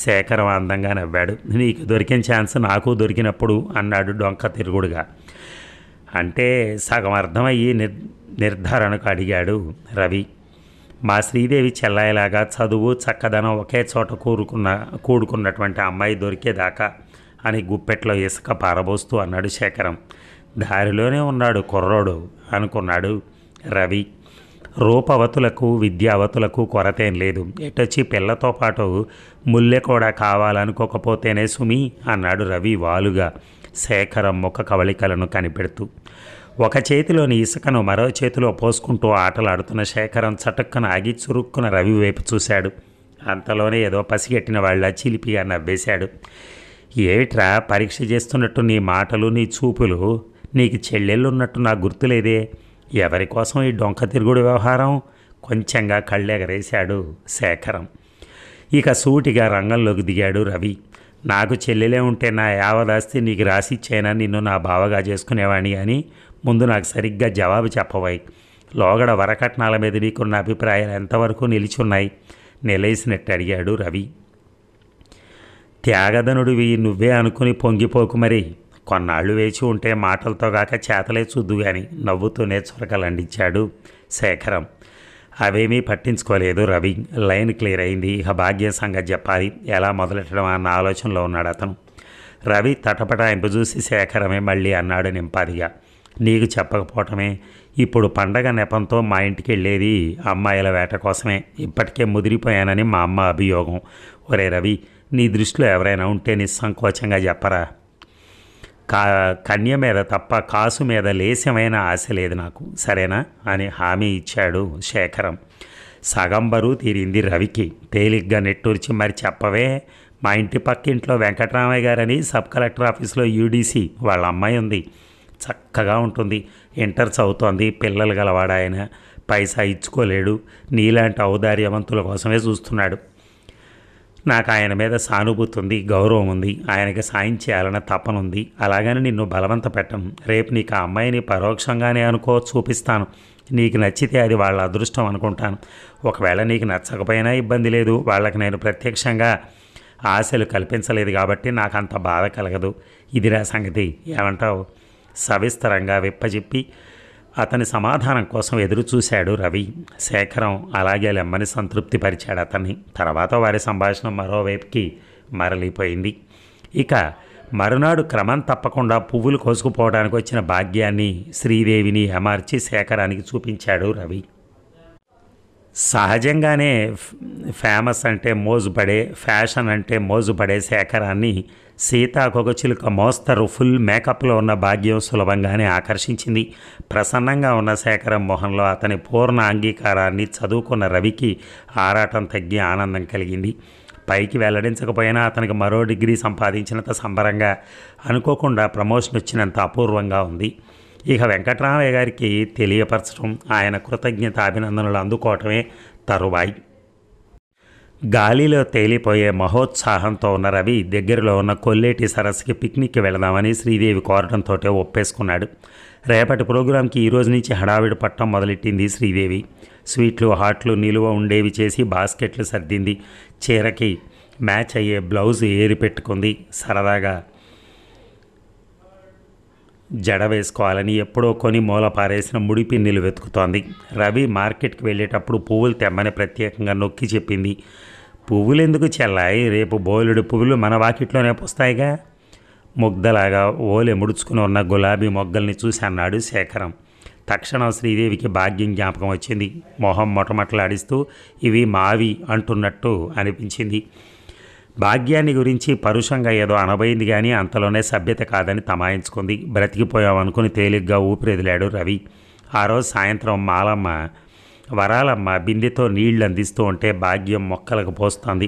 శేఖరం అందంగా నవ్వాడు. నీకు దొరికిన ఛాన్స్ నాకు దొరికినప్పుడు అన్నాడు డొంక తిరుగుడుగా. అంటే సగం అర్థమయ్యి నిర్ధారణకు అడిగాడు రవి. మా శ్రీదేవి చెల్లాయిలాగా చదువు చక్కదనం ఒకే చోట కూడుకున్నటువంటి అమ్మాయి దొరికేదాకా అని గుప్పెట్లో ఇసుక పారబోస్తూ అన్నాడు శేఖరం. దారిలోనే ఉన్నాడు కుర్రోడు అనుకున్నాడు రవి. రూపవతులకు విద్యావతులకు కొరతేం లేదు, ఎటొచ్చి పిల్లతో పాటు ముల్లె కూడా కావాలనుకోకపోతేనే సుమి అన్నాడు రవి వాలుగా శేఖరం ముఖ కవళికలను కనిపెడుతూ. ఒక చేతిలోని ఇసుకను మరో చేతిలో పోసుకుంటూ ఆటలాడుతున్న శేఖరం చటుక్కన ఆగి చురుక్కున రవి వైపు చూశాడు. అంతలోనే ఏదో పసిగట్టిన వాళ్ళ చిలిపిగా నవ్వేశాడు. ఏమిట్రా పరీక్ష చేస్తున్నట్టు నీ మాటలు నీ చూపులు, నీకు చెల్లెళ్ళున్నట్టు నాకు గుర్తులేదే, ఎవరి కోసం ఈ డొంక తిరుగుడు వ్యవహారం? కొంచెంగా కళ్ళెగరేశాడు శేఖరం. ఇక సూటిగా రంగంలోకి దిగాడు రవి. నాకు చెల్లెలే ఉంటే నా యావదాస్తి నీకు రాసిచ్చేనా నిన్ను నా బావగా చేసుకునేవాణి అని ముందు నాకు సరిగ్గా జవాబు చెప్పవాయి. లోగడ వరకట్నాల మీద నీకున్న అభిప్రాయాలు ఎంతవరకు నిలిచున్నాయి? నిలేసినట్టు అడిగాడు రవి. త్యాగధనుడివి నువ్వే అనుకుని పొంగిపోకు మరి, కొన్నాళ్ళు వేచి ఉంటే మాటలతో గాక చేతలే చూద్దు అని నవ్వుతూనే చురకలండించాడు శేఖరం. అవేమీ పట్టించుకోలేదు రవి. లైన్ క్లియర్ అయింది. ఇక భాగ్యం సంగతి చెప్పాలి, ఎలా మొదలెట్టడం అన్న ఆలోచనలో ఉన్నాడు అతను. రవి తటపటాయింపు చూసి శేఖరమే మళ్ళీ అన్నాడు నింపాదిగా. నీకు చెప్పకపోవటమే, ఇప్పుడు పండగ నెపంతో మా ఇంటికి వెళ్ళేది అమ్మాయిల వేట కోసమే. ఇప్పటికే ముదిరిపోయానని మా అమ్మ అభియోగం. ఒరే రవి, నీ దృష్టిలో ఎవరైనా ఉంటే నిస్సంకోచంగా చెప్పరా. కన్య మీద తప్ప కాసు మీద లేశమైన ఆశ లేదు నాకు, సరేనా అని హామీ ఇచ్చాడు శేఖరం. సగం బరువు తీరింది రవికి. తేలిగ్గా నెట్టూర్చి మరి చెప్పవే, మా ఇంటి పక్కింట్లో వెంకటరామయ్య గారని సబ్ కలెక్టర్ ఆఫీస్లో యూడీసీ వాళ్ళ అమ్మాయి ఉంది. చక్కగా ఉంటుంది, ఇంటర్ చదువుతోంది, పిల్లలు గలవాడాయన, పైసా ఇచ్చుకోలేడు, నీలాంటి ఔదార్యవంతుల కోసమే చూస్తున్నాడు. నాకు ఆయన మీద సానుభూతి ఉంది, గౌరవం ఉంది, ఆయనకి సాయం చేయాలన్న తపనుంది. అలాగని నిన్ను బలవంత పెట్టను. రేపు నీకు ఆ అమ్మాయిని పరోక్షంగానే చూపిస్తాను. నీకు నచ్చితే అది వాళ్ళ అదృష్టం అనుకుంటాను. ఒకవేళ నీకు నచ్చకపోయినా ఇబ్బంది లేదు, వాళ్ళకి నేను ప్రత్యక్షంగా ఆశలు కల్పించలేదు కాబట్టి నాకు అంత బాధ కలగదు. ఇదిరా సంగతి, ఏమంటావు? సవిస్తరంగా విప్పచెప్పి అతని సమాధానం కోసం ఎదురు చూశాడు రవి. శేఖరం అలాగే లెమ్మని సంతృప్తి పరిచాడు అతన్ని. తర్వాత వారి సంభాషణ మరోవైపుకి మరలిపోయింది. ఇక మరునాడు క్రమం తప్పకుండా పువ్వులు కోసుకుపోవడానికి వచ్చిన భాగ్యాన్ని శ్రీదేవిని అమర్చి శేఖరానికి చూపించాడు రవి. సహజంగానే ఫేమస్ అంటే మోజుపడే, ఫ్యాషన్ అంటే మోజుపడే శేఖరాన్ని సీతాకొకచిలుక మోస్తరు ఫుల్ మేకప్లో ఉన్న భాగ్యం సులభంగానే ఆకర్షించింది. ప్రసన్నంగా ఉన్న శేఖరం మొహంలో అతని పూర్ణ అంగీకారాన్ని చదువుకున్న రవికి ఆరాటం తగ్గి ఆనందం కలిగింది. పైకి వెల్లడించకపోయినా అతనికి మరో డిగ్రీ సంపాదించినంత సంబరంగా, అనుకోకుండా ప్రమోషన్ వచ్చినంత అపూర్వంగా ఉంది. ఇక వెంకటరామయ్య గారికి తెలియపరచడం, ఆయన కృతజ్ఞత అభినందనలు అందుకోవటమే తరువాయి. గాలిలో తేలిపోయే మహోత్సాహంతో ఉన్న రవి దగ్గరలో ఉన్న కొల్లేటి సరస్సుకి పిక్నిక్కి వెళదామని శ్రీదేవి కోరడంతో ఒప్పేసుకున్నాడు. రేపటి ప్రోగ్రాంకి ఈరోజు నుంచి హడావిడి పట్టం మొదలెట్టింది శ్రీదేవి. స్వీట్లు హాట్లు నిలువ ఉండేవి చేసి బాస్కెట్లు సర్దింది. చీరకి మ్యాచ్ అయ్యే బ్లౌజ్ ఏరి పెట్టుకుంది. సరదాగా జడ వేసుకోవాలని ఎప్పుడో కొని మూల పారేసిన ముడి పిన్నిలు వెతుకుతోంది. రవి మార్కెట్కి వెళ్ళేటప్పుడు పువ్వులు తెమ్మని ప్రత్యేకంగా నొక్కి చెప్పింది. పువ్వులు ఎందుకు చెల్లాయి, రేపు బోలెడు పువ్వులు మన వాకిట్లోనే పుస్తాయిగా. ముగ్ధలాగా ఓలె ముడుచుకుని ఉన్న గులాబీ మొగ్గల్ని చూసి అన్నాడు శేఖరం. తక్షణం శ్రీదేవికి భాగ్యం జ్ఞాపకం వచ్చింది. మొహం మొటమొటలాడిస్తూ ఇవి మావి అంటున్నట్టు అనిపించింది. భాగ్యాన్ని గురించి పరుషంగా ఏదో అనబోయింది కానీ అంతలోనే సభ్యత కాదని తమాయించుకుంది. బ్రతికిపోయామనుకుని తేలిగ్గా ఊపిరిదిలాడు రవి. ఆ రోజు సాయంత్రం మాలమ్మ వరాలమ్మ బిందెతో నీళ్లు అందిస్తూ ఉంటే భాగ్యం మొక్కలకు పోస్తోంది.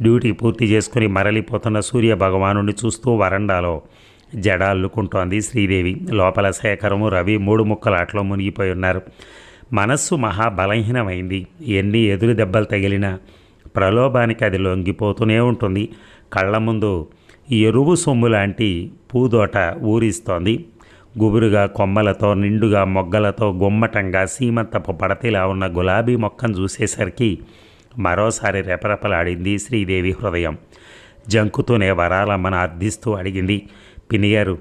డ్యూటీ పూర్తి చేసుకుని మరలిపోతున్న సూర్య భగవానుడిని చూస్తూ వరండాలో జడాల్లుకుంటోంది శ్రీదేవి. లోపల శేఖరము రవి 3 ముక్కలాట్లో మునిగిపోయి ఉన్నారు. మనస్సు మహా బలహీనమైంది. ఎన్ని ఎదురు దెబ్బలు తగిలినా ప్రలోభానికి అది లొంగిపోతూనే ఉంటుంది. కళ్ళ ముందు ఎరువు సొమ్ము లాంటి పూదోట ఊరిస్తోంది. గుబురుగా కొమ్మలతో నిండుగా మొగ్గలతో గుమ్మటంగా సీమంతపు పడతిలా ఉన్న గులాబీ మొక్కను చూసేసరికి మరోసారి రెపరెపలాడింది శ్రీదేవి హృదయం. జంకుతూనే వరాలమ్మను అర్థిస్తూ అడిగింది, పినిగారు,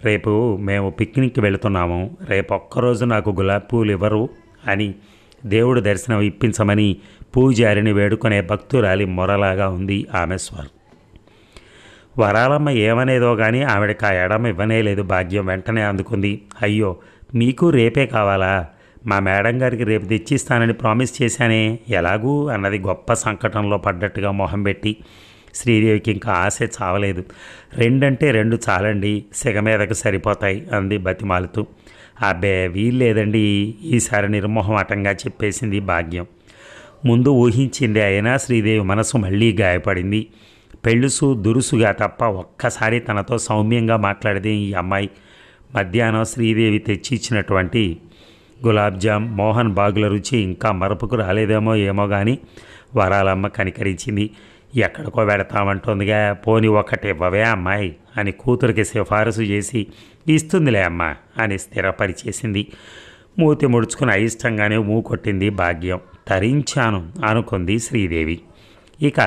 రేపు మేము పిక్నిక్కి వెళుతున్నాము. రేపు ఒక్కరోజు నాకు గులాబీ పూలు ఇవ్వరు అని దేవుడు దర్శనం ఇప్పించమని పూజారిని వేడుకునే భక్తురాలి మొరలాగా ఉంది ఆమె స్వరం. వరాలమ్మ ఏమనేదో కానీ ఆవిడకి ఆ ఎడమ ఇవ్వనేలేదు. భాగ్యం వెంటనే అందుకుంది. అయ్యో, మీకు రేపే కావాలా? మా మేడం గారికి రేపు తెచ్చిస్తానని ప్రామిస్ చేశానే, ఎలాగూ అన్నది గొప్ప సంకటంలో పడ్డట్టుగా మొహం పెట్టి. శ్రీదేవికి ఇంకా ఆశ చావలేదు. 2 అంటే 2 చాలండి, సిగ మీదకు సరిపోతాయి అంది బతిమాలుతూ. అబ్బే వీల్లేదండి, ఈసారి నిర్మోహమాటంగా చెప్పేసింది భాగ్యం. ముందు ఊహించింది అయినా శ్రీదేవి మనసు మళ్ళీ గాయపడింది. పెళ్ళుసు దురుసుగా తప్ప ఒక్కసారి తనతో సౌమ్యంగా మాట్లాడేది ఈ అమ్మాయి. మధ్యాహ్నం శ్రీదేవి తెచ్చి ఇచ్చినటువంటి గులాబ్జామ్ మోహన్ బాగుల రుచి ఇంకా మరపుకు రాలేదేమో ఏమో కానీ వరాలమ్మ కనికరించింది. ఎక్కడికో వెడతామంటుందిగా, పోని ఒకటి ఇవ్వవే అమ్మాయి అని కూతురికి సిఫారసు చేసి ఇస్తుందిలే అమ్మ అని స్థిరపరిచేసింది. మూతి ముడుచుకుని అయిష్టంగానే మూకొట్టింది భాగ్యం. తరించాను అనుకుంది శ్రీదేవి. ఇక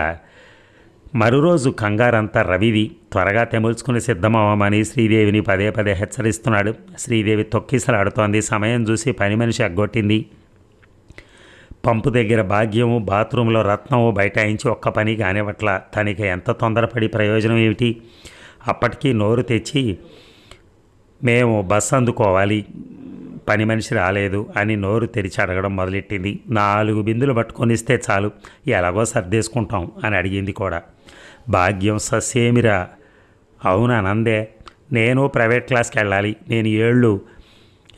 మరురోజు కంగారంతా రవిది. త్వరగా తెముల్చుకుని సిద్ధమవ్వమని శ్రీదేవిని పదే పదే హెచ్చరిస్తున్నాడు. శ్రీదేవి తొక్కిసలాడుతోంది. సమయం చూసి పని మనిషి అగ్గొట్టింది. పంపు దగ్గర భాగ్యము, బాత్రూంలో రత్నము బైఠాయించి ఒక్క పని కానివట్ల. తనకి ఎంత తొందరపడి ప్రయోజనం ఏమిటి? అప్పటికీ నోరు తెచ్చి మేము బస్సు అందుకోవాలి, పని మనిషి రాలేదు అని నోరు తెరిచి అడగడం మొదలెట్టింది. 4 బిందులు పట్టుకొనిస్తే చాలు, ఎలాగో సర్దేసుకుంటాం అని అడిగింది కూడా. భాగ్యం ససేమిరా అవునందే, నేను ప్రైవేట్ క్లాస్కి వెళ్ళాలి,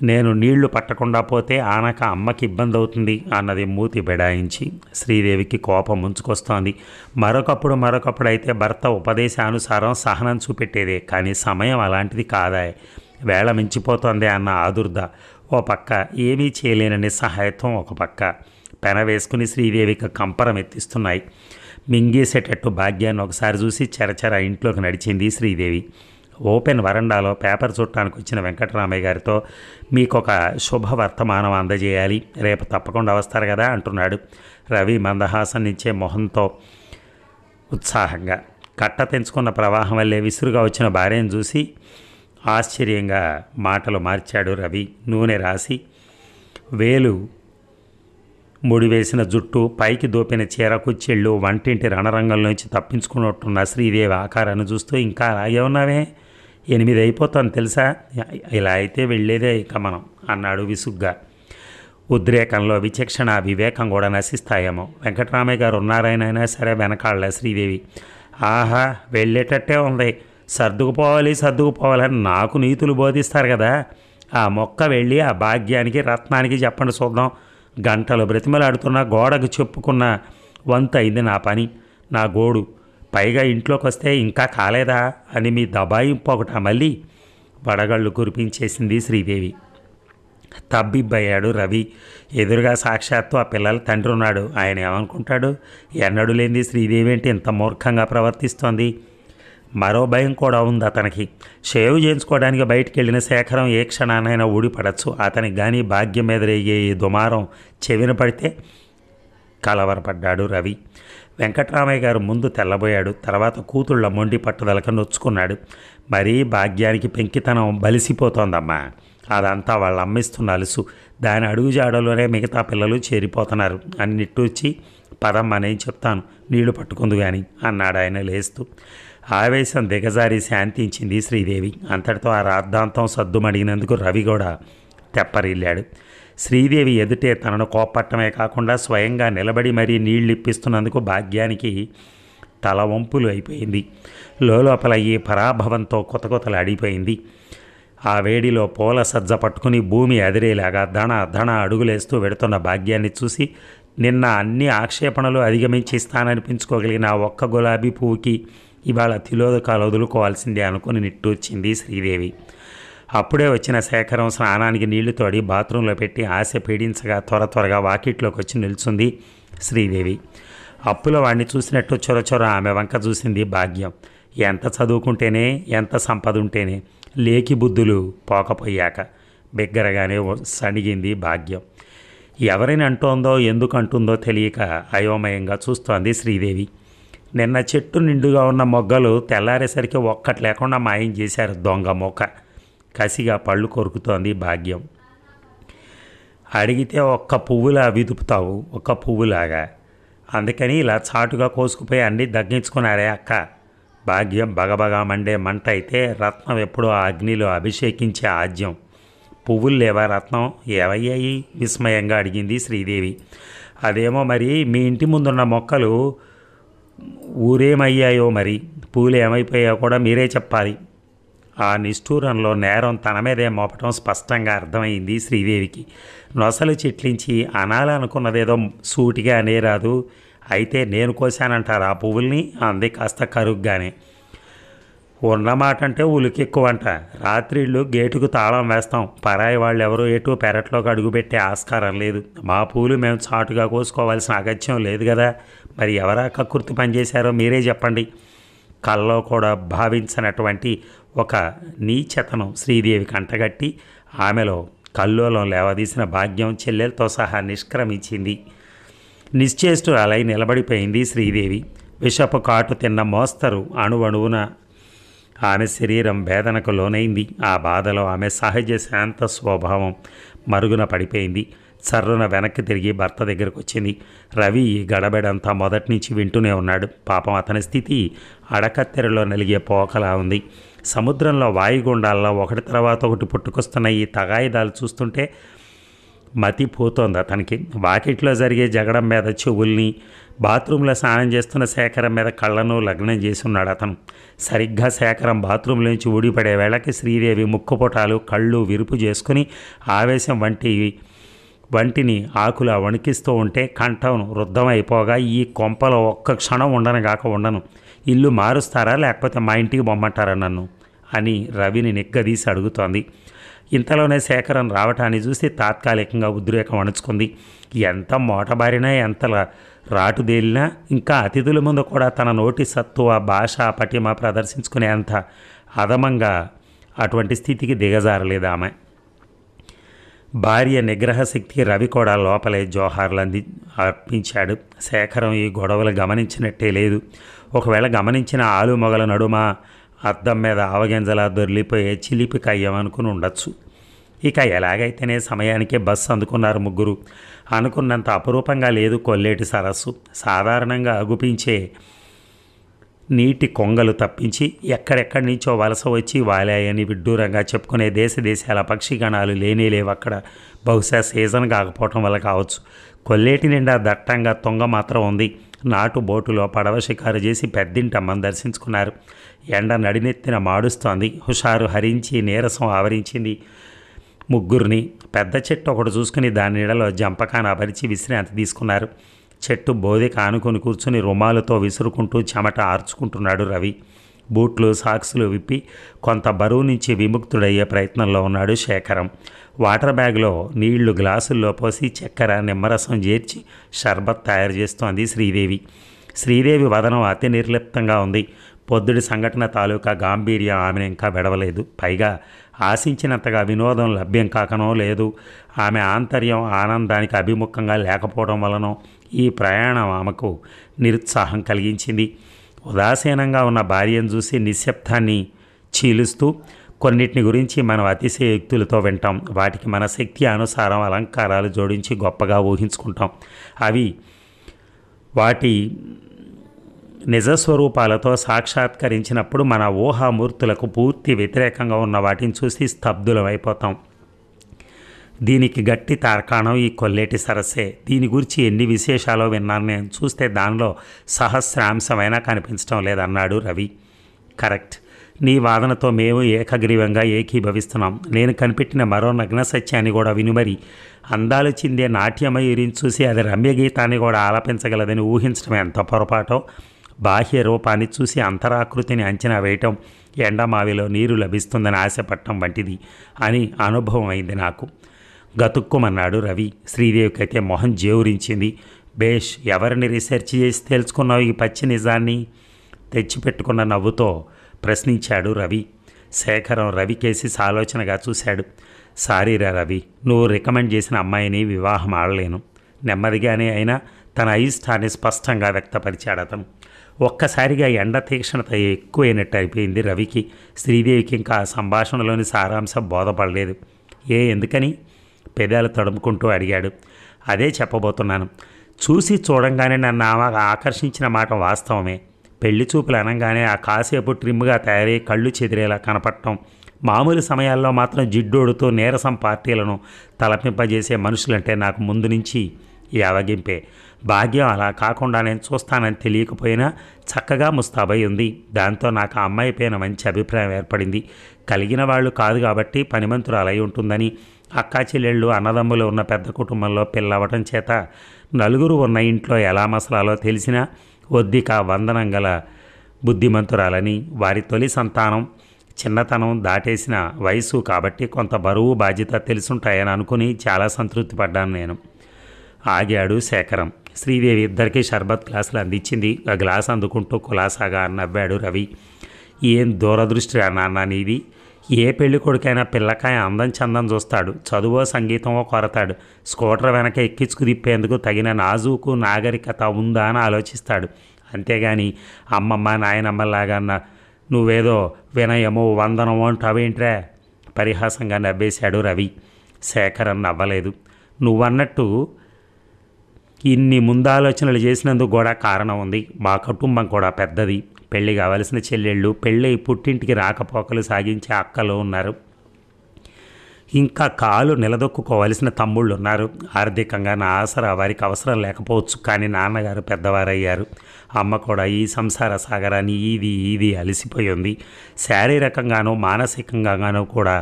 నేను నీళ్లు పట్టకుండా పోతే ఆనక అమ్మకి ఇబ్బంది అవుతుంది అన్నది మూతి బెడాయించి. శ్రీదేవికి కోపం ముంచుకొస్తోంది. మరొకప్పుడు అయితే భర్త ఉపదేశానుసారం సహనం చూపెట్టేదే, కానీ సమయం అలాంటిది కాదా, వేళ మించిపోతోంది అన్న ఆదుర్ద ఓ పక్క, ఏమీ చేయలేనని సహాయత్వం ఒక పక్క పెన వేసుకుని శ్రీదేవికి కంపరం ఎత్తిస్తున్నాయి. మింగేసేటట్టు భాగ్యాన్ని ఒకసారి చూసి చెరచెర ఇంట్లోకి నడిచింది శ్రీదేవి. ఓపెన్ వరండాలో పేపర్ చుట్టానికి వచ్చిన వెంకటరామయ్య గారితో మీకొక శుభవర్తమానం అందజేయాలి, రేపు తప్పకుండా వస్తారు కదా అంటున్నాడు రవి మందహాసం నుంచే మొహంతో ఉత్సాహంగా. కట్ట తెంచుకున్న ప్రవాహం వల్లే విసురుగా వచ్చిన భార్యను చూసి ఆశ్చర్యంగా మాటలు మార్చాడు రవి. నూనె రాసి వేలు ముడివేసిన జుట్టు, పైకి దోపిన చీర కుచ్చిళ్ళు, వంటింటి రణరంగంలోంచి తప్పించుకున్నట్టున్న శ్రీదేవి ఆకారాన్ని చూస్తూ ఇంకా అలాగే ఉన్నావే, 8 అయిపోతాను తెలుసా, ఇలా అయితే వెళ్ళేదే ఇక మనం అన్నాడు విసుగ్గా. ఉద్రేకంలో విచక్షణ వివేకం కూడా నశిస్తాయేమో. వెంకటరామయ్య గారు ఉన్నారైనా సరే వెనకాళ్ళ శ్రీదేవి. ఆహా, వెళ్ళేటట్టే ఉంది, సర్దుకుపోవాలని నాకు నీతులు బోధిస్తారు కదా, ఆ మొక్క వెళ్ళి ఆ భాగ్యానికి రత్నానికి చెప్పండి చూద్దాం. గంటలు బ్రతిమలాడుతున్న గోడకు చెప్పుకున్న వంత అయింది నా పని, నా గోడు. పైగా ఇంట్లోకి వస్తే ఇంకా కాలేదా అని మీ దబాయింపు ఒకట మళ్ళీ వడగళ్ళు కురిపించేసింది శ్రీదేవి. తబ్బిబ్బయ్యాడు రవి. ఎదురుగా సాక్షాత్తు ఆ పిల్లల తండ్రి ఉన్నాడు. ఆయన ఏమనుకుంటాడు? ఎన్నడూ లేనిది శ్రీదేవి అంటే ఇంత మూర్ఖంగా ప్రవర్తిస్తోంది. మరో భయం కూడా ఉంది అతనికి. షేవ్ చేయించుకోవడానికి బయటికి వెళ్ళిన శేఖరం ఏ క్షణానైనా ఊడిపడచ్చు. అతనికి కానీ భాగ్యం మీద రేగే ఈ దుమారం చెవిన పడితే కలవరపడ్డాడు రవి. వెంకటరామయ్య గారు ముందు తెల్లబోయాడు. తర్వాత కూతుళ్ళ మొండి పట్టుదలకు నొచ్చుకున్నాడు. మరీ భాగ్యానికి పెంకితనం బలిసిపోతోందమ్మా, అదంతా వాళ్ళు అమ్మిస్తున్న అలుసు, దాని అడుగుజాడలోనే మిగతా పిల్లలు చేరిపోతున్నారు అని నిట్టూర్చి, పదమ్మా నేను చెప్తాను, నీళ్లు పట్టుకుందు కానీ అన్నాడు ఆయన లేస్తూ. ఆవేశం దిగజారి శాంతించింది శ్రీదేవి. అంతటితో ఆ రాద్ధాంతం సద్దుమడిగినందుకు రవి కూడా తెప్పరిల్లాడు. శ్రీదేవి ఎదుటే తనను కోపట్టమే కాకుండా స్వయంగా నిలబడి మరీ నీళ్లు ఇప్పిస్తున్నందుకు భాగ్యానికి తల వంపులు అయిపోయింది. లోపల ఈ పరాభవంతో కొతకొతలు అడిపోయింది. ఆ వేడిలో పూల సజ్జ పట్టుకుని భూమి అదిరేలాగా ధణ అడుగులేస్తూ వెడుతున్న భాగ్యాన్ని చూసి నిన్న అన్ని ఆక్షేపణలు అధిగమించి స్థాననిపించుకోగలిగిన ఒక్క గులాబీ పువ్వుకి ఇవాళ తిలోదకాలు వదులుకోవాల్సిందే అనుకుని నిట్టూర్చింది శ్రీదేవి. అప్పుడే వచ్చిన శేఖరం స్నానానికి నీళ్లు తోడి బాత్రూంలో పెట్టి ఆశ పీడించగా త్వరగా వాకిట్లోకి వచ్చి నిల్చుంది శ్రీదేవి. అప్పుల వాడిని చూసినట్టు చొరచొర ఆమె వంక చూసింది భాగ్యం. ఎంత చదువుకుంటేనే, ఎంత సంపద ఉంటేనే లేకి బుద్ధులు పోకపోయాక బిగ్గరగానే సణిగింది భాగ్యం. ఎవరిని అంటోందో ఎందుకు అంటుందో తెలియక అయోమయంగా చూస్తోంది శ్రీదేవి. నిన్న చెట్టు నిండుగా ఉన్న మొగ్గలు తెల్లారేసరికి ఒక్కటి లేకుండా మాయం చేశారు దొంగ మొక్క. కసిగా పళ్ళు కొరుకుతోంది భాగ్యం. అడిగితే ఒక్క పువ్వులా విదుపుతావు, ఒక్క పువ్వులాగా, అందుకని ఇలా చాటుగా కోసుకుపోయి అన్నీ దగ్గించుకున్నారే అక్క. భాగ్యం బగబగా మండే మంట అయితే రత్నం ఎప్పుడో ఆ అగ్నిలో అభిషేకించే ఆజ్యం. పువ్వులు లేవా రత్నం, ఏవయ్యాయి విస్మయంగా అడిగింది శ్రీదేవి. అదేమో మరి మీ ఇంటి ముందున్న మొక్కలు ఊరేమయ్యాయో, మరి పూలు ఏమైపోయాయో కూడా మీరే చెప్పాలి. ఆ నిష్ఠూరంలో నేరం తన మీదే మోపటం స్పష్టంగా అర్థమైంది శ్రీదేవికి. నొసలు చిట్లించి అనాలనుకున్నదేదో సూటిగా అనేరాదు. అయితే నేను కోసానంటారు ఆ పువ్వుల్ని, అంది కాస్త కరుగ్గానే. ఉన్నమాట అంటే ఉలికెక్కువంట. రాత్రిళ్ళు గేటుకు తాళం వేస్తాం, పరాయి వాళ్ళు ఎవరో ఎటు పెరట్లోకి అడుగుపెట్టే ఆస్కారం లేదు. మా పూలు మేము చాటుగా కోసుకోవాల్సిన అగత్యం లేదు కదా. మరి ఎవరా కక్కుర్తి పనిచేశారో మీరే చెప్పండి. కల్లో కూడా భావించినటువంటి ఒక నీచతనం శ్రీదేవికి అంటగట్టి ఆమెలో కల్లోలం లేవదీసిన భాగ్యం చెల్లెలతో సహా నిష్క్రమించింది. నిశ్చేష్టురాలై నిలబడిపోయింది శ్రీదేవి. విషపు కాటు తిన్న మోస్తరు అణువణువున ఆమె శరీరం వేదనకు లోనైంది. ఆ బాధలో ఆమె సహజ శాంత స్వభావం మరుగున పడిపోయింది. సర్రున వెనక్కి తిరిగి భర్త దగ్గరకు వచ్చింది. రవి ఈ గడబెడంతా మొదటి నుంచి వింటూనే ఉన్నాడు. పాపం అతని స్థితి అడకత్తెరలో నలిగే పోకలా ఉంది. సముద్రంలో వాయుగుండాల్లో ఒకటి తర్వాత ఒకటి పుట్టుకొస్తున్న ఈ తగాయిదాలు చూస్తుంటే మతిపోతోంది అతనికి. వాకిట్లో జరిగే జగడం మీద చెవుల్ని, బాత్రూంలో స్నానం చేస్తున్న శేఖరం మీద కళ్ళను లగ్నం చేసి ఉన్నాడు అతను. సరిగ్గా శేఖరం బాత్రూంలోంచి ఊడిపడే వేళకి శ్రీదేవి ముక్కుపుటాలు కళ్ళు విరుపు చేసుకుని ఆవేశం వంటిని ఆకులా వణికిస్తూ ఉంటే కంఠం రుద్ధమైపోగా ఈ కొంపలో ఒక్క క్షణం ఉండను. ఇల్లు మారుస్తారా లేకపోతే మా ఇంటికి బొమ్మంటారా నన్ను అని రవిని నిగ్గదీసి అడుగుతోంది. ఇంతలోనే శేఖరం రావటాన్ని చూసి తాత్కాలికంగా ఉద్రేకం అణుచుకుంది. ఎంత మోటబారినా, ఎంత రాటుదేలినా ఇంకా అతిథుల ముందు కూడా తన నోటి సత్తువ, భాష, పటిమ ప్రదర్శించుకునే అంత అదమంగా అటువంటి స్థితికి దిగజారలేదు ఆమె. భార్య నిగ్రహ శక్తికి రవి కూడా లోపలే జోహార్లు అర్పించాడు. శేఖరం ఈ గొడవలు గమనించినట్టే లేదు. ఒకవేళ గమనించిన ఆలు మొగల నడుమ అద్దం మీద ఆవగింజలా దొర్లిపోయే చిలిపి కయ్యమనుకుని ఉండొచ్చు. ఇక ఎలాగైతేనే సమయానికే బస్సు అందుకున్నారు ముగ్గురు. అనుకున్నంత అపురూపంగా లేదు కొల్లేటి సరస్సు. సాధారణంగా అగుపించే నీటి కొంగలు తప్పించి ఎక్కడెక్కడి నుంచో వలస వచ్చి వాలాయని విడ్డూరంగా చెప్పుకునే దేశాల పక్షిగణాలు లేనేలేవు అక్కడ. బహుశా సీజన్ కాకపోవటం వల్ల కావచ్చు. కొల్లేటి నిండా దట్టంగా తొంగ మాత్రం ఉంది. నాటు బోటులో పడవ షికారు చేసి పెద్దింటమ్మని దర్శించుకున్నారు. ఎండ నడినెత్తిన మాడుస్తోంది. హుషారు హరించి నీరసం ఆవరించింది ముగ్గురిని. పెద్ద చెట్టు ఒకటి చూసుకుని దాని నీడలో జంపకాన అపరిచి విశ్రాంతి తీసుకున్నారు. చెట్టు బోధి కానుకొని కూర్చుని రుమాలతో విసురుకుంటూ చెమట ఆర్చుకుంటున్నాడు రవి. బూట్లు, సాక్సులు విప్పి కొంత బరువు నుంచి విముక్తుడయ్యే ప్రయత్నంలో ఉన్నాడు శేఖరం. వాటర్ బ్యాగ్లో నీళ్లు గ్లాసుల్లో పోసి చక్కెర, నిమ్మరసం చేర్చి షర్బత్ తయారు చేస్తోంది శ్రీదేవి. శ్రీదేవి వదనం అతి నిర్లిప్తంగా ఉంది. పొద్దుడి సంఘటన తాలూకా గాంభీర్యం ఆమెను ఇంకా విడవలేదు. పైగా ఆశించినంతగా వినోదం లభ్యం కాకనో లేదు, ఆమె ఆంతర్యం ఆనందానికి అభిముఖంగా లేకపోవడం వలనో ఈ ప్రయాణం ఆమెకు నిరుత్సాహం కలిగించింది. ఉదాసీనంగా ఉన్న భార్యను చూసి నిశ్శబ్దాన్ని చీలుస్తూ కొన్నిటిని గురించి మనం అతిశయోక్తులతో వింటాం. వాటికి మన శక్తి అనుసారం అలంకారాలు జోడించి గొప్పగా ఊహించుకుంటాం. అవి వాటి నిజస్వరూపాలతో సాక్షాత్కరించినప్పుడు మన ఊహామూర్తులకు పూర్తి వ్యతిరేకంగా ఉన్న వాటిని చూసి స్తబ్దులమైపోతాం. దీనికి గట్టి తార్కాణం ఈ కొల్లేటి సరస్సే. దీని గురించి ఎన్ని విశేషాలో విన్నాను నేను. చూస్తే దానిలో సహస్రాంశమైనా కనిపించడం లేదన్నాడు రవి. కరెక్ట్. నీ వాదనతో మేము ఏకగ్రీవంగా ఏకీభవిస్తున్నాం. నేను కనిపెట్టిన మరో నగ్న సత్యాన్ని కూడా వినుమరి. అందాలు చిందే నాట్యమయూరిని చూసి అది రమ్యగీతాన్ని కూడా ఆలపించగలదని ఊహించడం ఎంత పొరపాటో. బాహ్య రూపాన్ని చూసి అంతరాకృతిని అంచనా వేయటం, ఎండమావిలో నీరు లభిస్తుందని ఆశపడటం వంటిది అని అనుభవం అయింది నాకు. గతుక్కుమన్నాడు రవి. శ్రీదేవికి అయితే మొహం జేవురించింది. బేష్, ఎవరిని రీసెర్చ్ చేసి తెలుసుకున్నావు ఈ పచ్చి నిజాన్ని? తెచ్చిపెట్టుకున్న నవ్వుతో ప్రశ్నించాడు రవి. శేఖరం రవి కేసి ఆలోచనగా చూశాడు. సారీరా రవి, నువ్వు రికమెండ్ చేసిన అమ్మాయిని వివాహం ఆడలేను. నెమ్మదిగానే అయినా తన అయిష్టాన్ని స్పష్టంగా వ్యక్తపరిచాడు అతను. ఒక్కసారిగా ఎండ తీక్షణత ఎక్కువైనట్టు అయిపోయింది రవికి. శ్రీదేవికి ఇంకా ఆ సంభాషణలోని సారాంశం బోధపడలేదు. ఎందుకని? పెదాలు తడుముకుంటూ అడిగాడు. అదే చెప్పబోతున్నాను. చూసి చూడంగానే నన్ను ఆకర్షించిన మాట వాస్తవమే. పెళ్లి చూపులు అనగానే ఆ కాసేపు ట్రిమ్గా తయారై కళ్ళు చెదిరేలా కనపడటం, మామూలు సమయాల్లో మాత్రం జిడ్డోడుతూ నీరసం పార్టీలను తలపింపజేసే మనుషులంటే నాకు ముందు నుంచి యావగింపే. భాగ్యం అలా కాకుండా నేను చూస్తానని తెలియకపోయినా చక్కగా ముస్తాబై ఉంది. దాంతో నాకు ఆ అమ్మాయి పైన మంచి అభిప్రాయం ఏర్పడింది. కలిగిన వాళ్ళు కాదు కాబట్టి పనిమంతురాలు అయి ఉంటుందని, అక్కా చెల్లెళ్ళు అన్నదమ్ములు ఉన్న పెద్ద కుటుంబంలో పిల్లవటం చేత నలుగురు ఉన్న ఇంట్లో ఎలా మసలాలో తెలిసినా ఒద్దిక వందనం గల బుద్ధిమంతురాలని, వారి తొలి సంతానం చిన్నతనం దాటేసిన వయసు కాబట్టి కొంత బరువు బాధ్యత తెలుసుంటాయని అనుకుని చాలా సంతృప్తి పడ్డాను నేను. ఆగాడు శేఖరం. శ్రీదేవి ఇద్దరికీ షర్బత్ గ్లాసులు అందించింది. ఆ గ్లాస్ అందుకుంటూ కులాసాగా నవ్వాడు రవి. ఏం దూరదృష్టి నాన్న నీది. ఏ పెళ్లి కొడుకైనా పిల్లకాయ అందం చందం చూస్తాడు, చదువో సంగీతమో కొరతాడు, స్కూటర్ వెనక ఎక్కించుకు తిప్పేందుకు తగిన నాజూకు నాగరికత ఉందా అని ఆలోచిస్తాడు. అంతేగాని అమ్మమ్మ నాయనమ్మలాగా నువ్వేదో వినయమో వందనమో అంటావేంట్రా? పరిహాసంగా నవ్వేశాడు రవి. శేఖరం నవ్వలేదు. నువ్వన్నట్టు ఇన్ని ముందాలోచనలు చేసినందుకు కూడా కారణం ఉంది. మా కుటుంబం కూడా పెద్దది. పెళ్ళి కావలసిన చెల్లెళ్ళు, పెళ్ళి పుట్టింటికి రాకపోకలు సాగించే అక్కలు ఉన్నారు. ఇంకా కాలు నిలదొక్కుకోవలసిన తమ్ముళ్ళు ఉన్నారు. ఆర్థికంగా నా ఆసరా వారికి అవసరం లేకపోవచ్చు, కానీ నాన్నగారు పెద్దవారయ్యారు. అమ్మ కూడా ఈ సంసార సాగరాన్ని ఇది అలసిపోయి ఉంది. శారీరకంగానూ మానసికంగానూ కూడా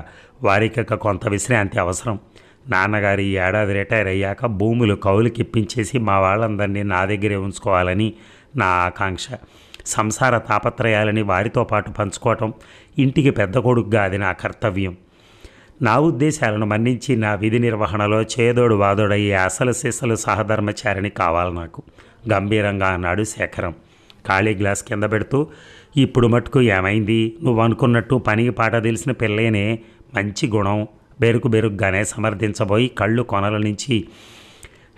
వారికి కొంత విశ్రాంతి అవసరం. నాన్నగారు ఈ ఏడాది రిటైర్ అయ్యాక భూములు కౌలుకి ఇప్పించేసి మా వాళ్ళందరినీ నా దగ్గరే ఉంచుకోవాలని నా ఆకాంక్ష. సంసార తాపత్రయాలని వారితో పాటు పంచుకోవటం ఇంటికి పెద్ద కొడుకుగా అది నా కర్తవ్యం. నా ఉద్దేశాలను మన్నించి నా విధి నిర్వహణలో చేదోడు వాదోడయ్యే అసలు సిసలు సహధర్మచారిణి కావాలి నాకు, గంభీరంగా అన్నాడు శేఖరం. ఖాళీ గ్లాస్ కింద పెడుతూ, ఇప్పుడు మటుకు ఏమైంది? నువ్వు అనుకున్నట్టు పనికి పాట తెలిసిన పిల్లేనే, మంచి గుణం. బెరుకుగానే సమర్థించబోయి కళ్ళు కొనల నుంచి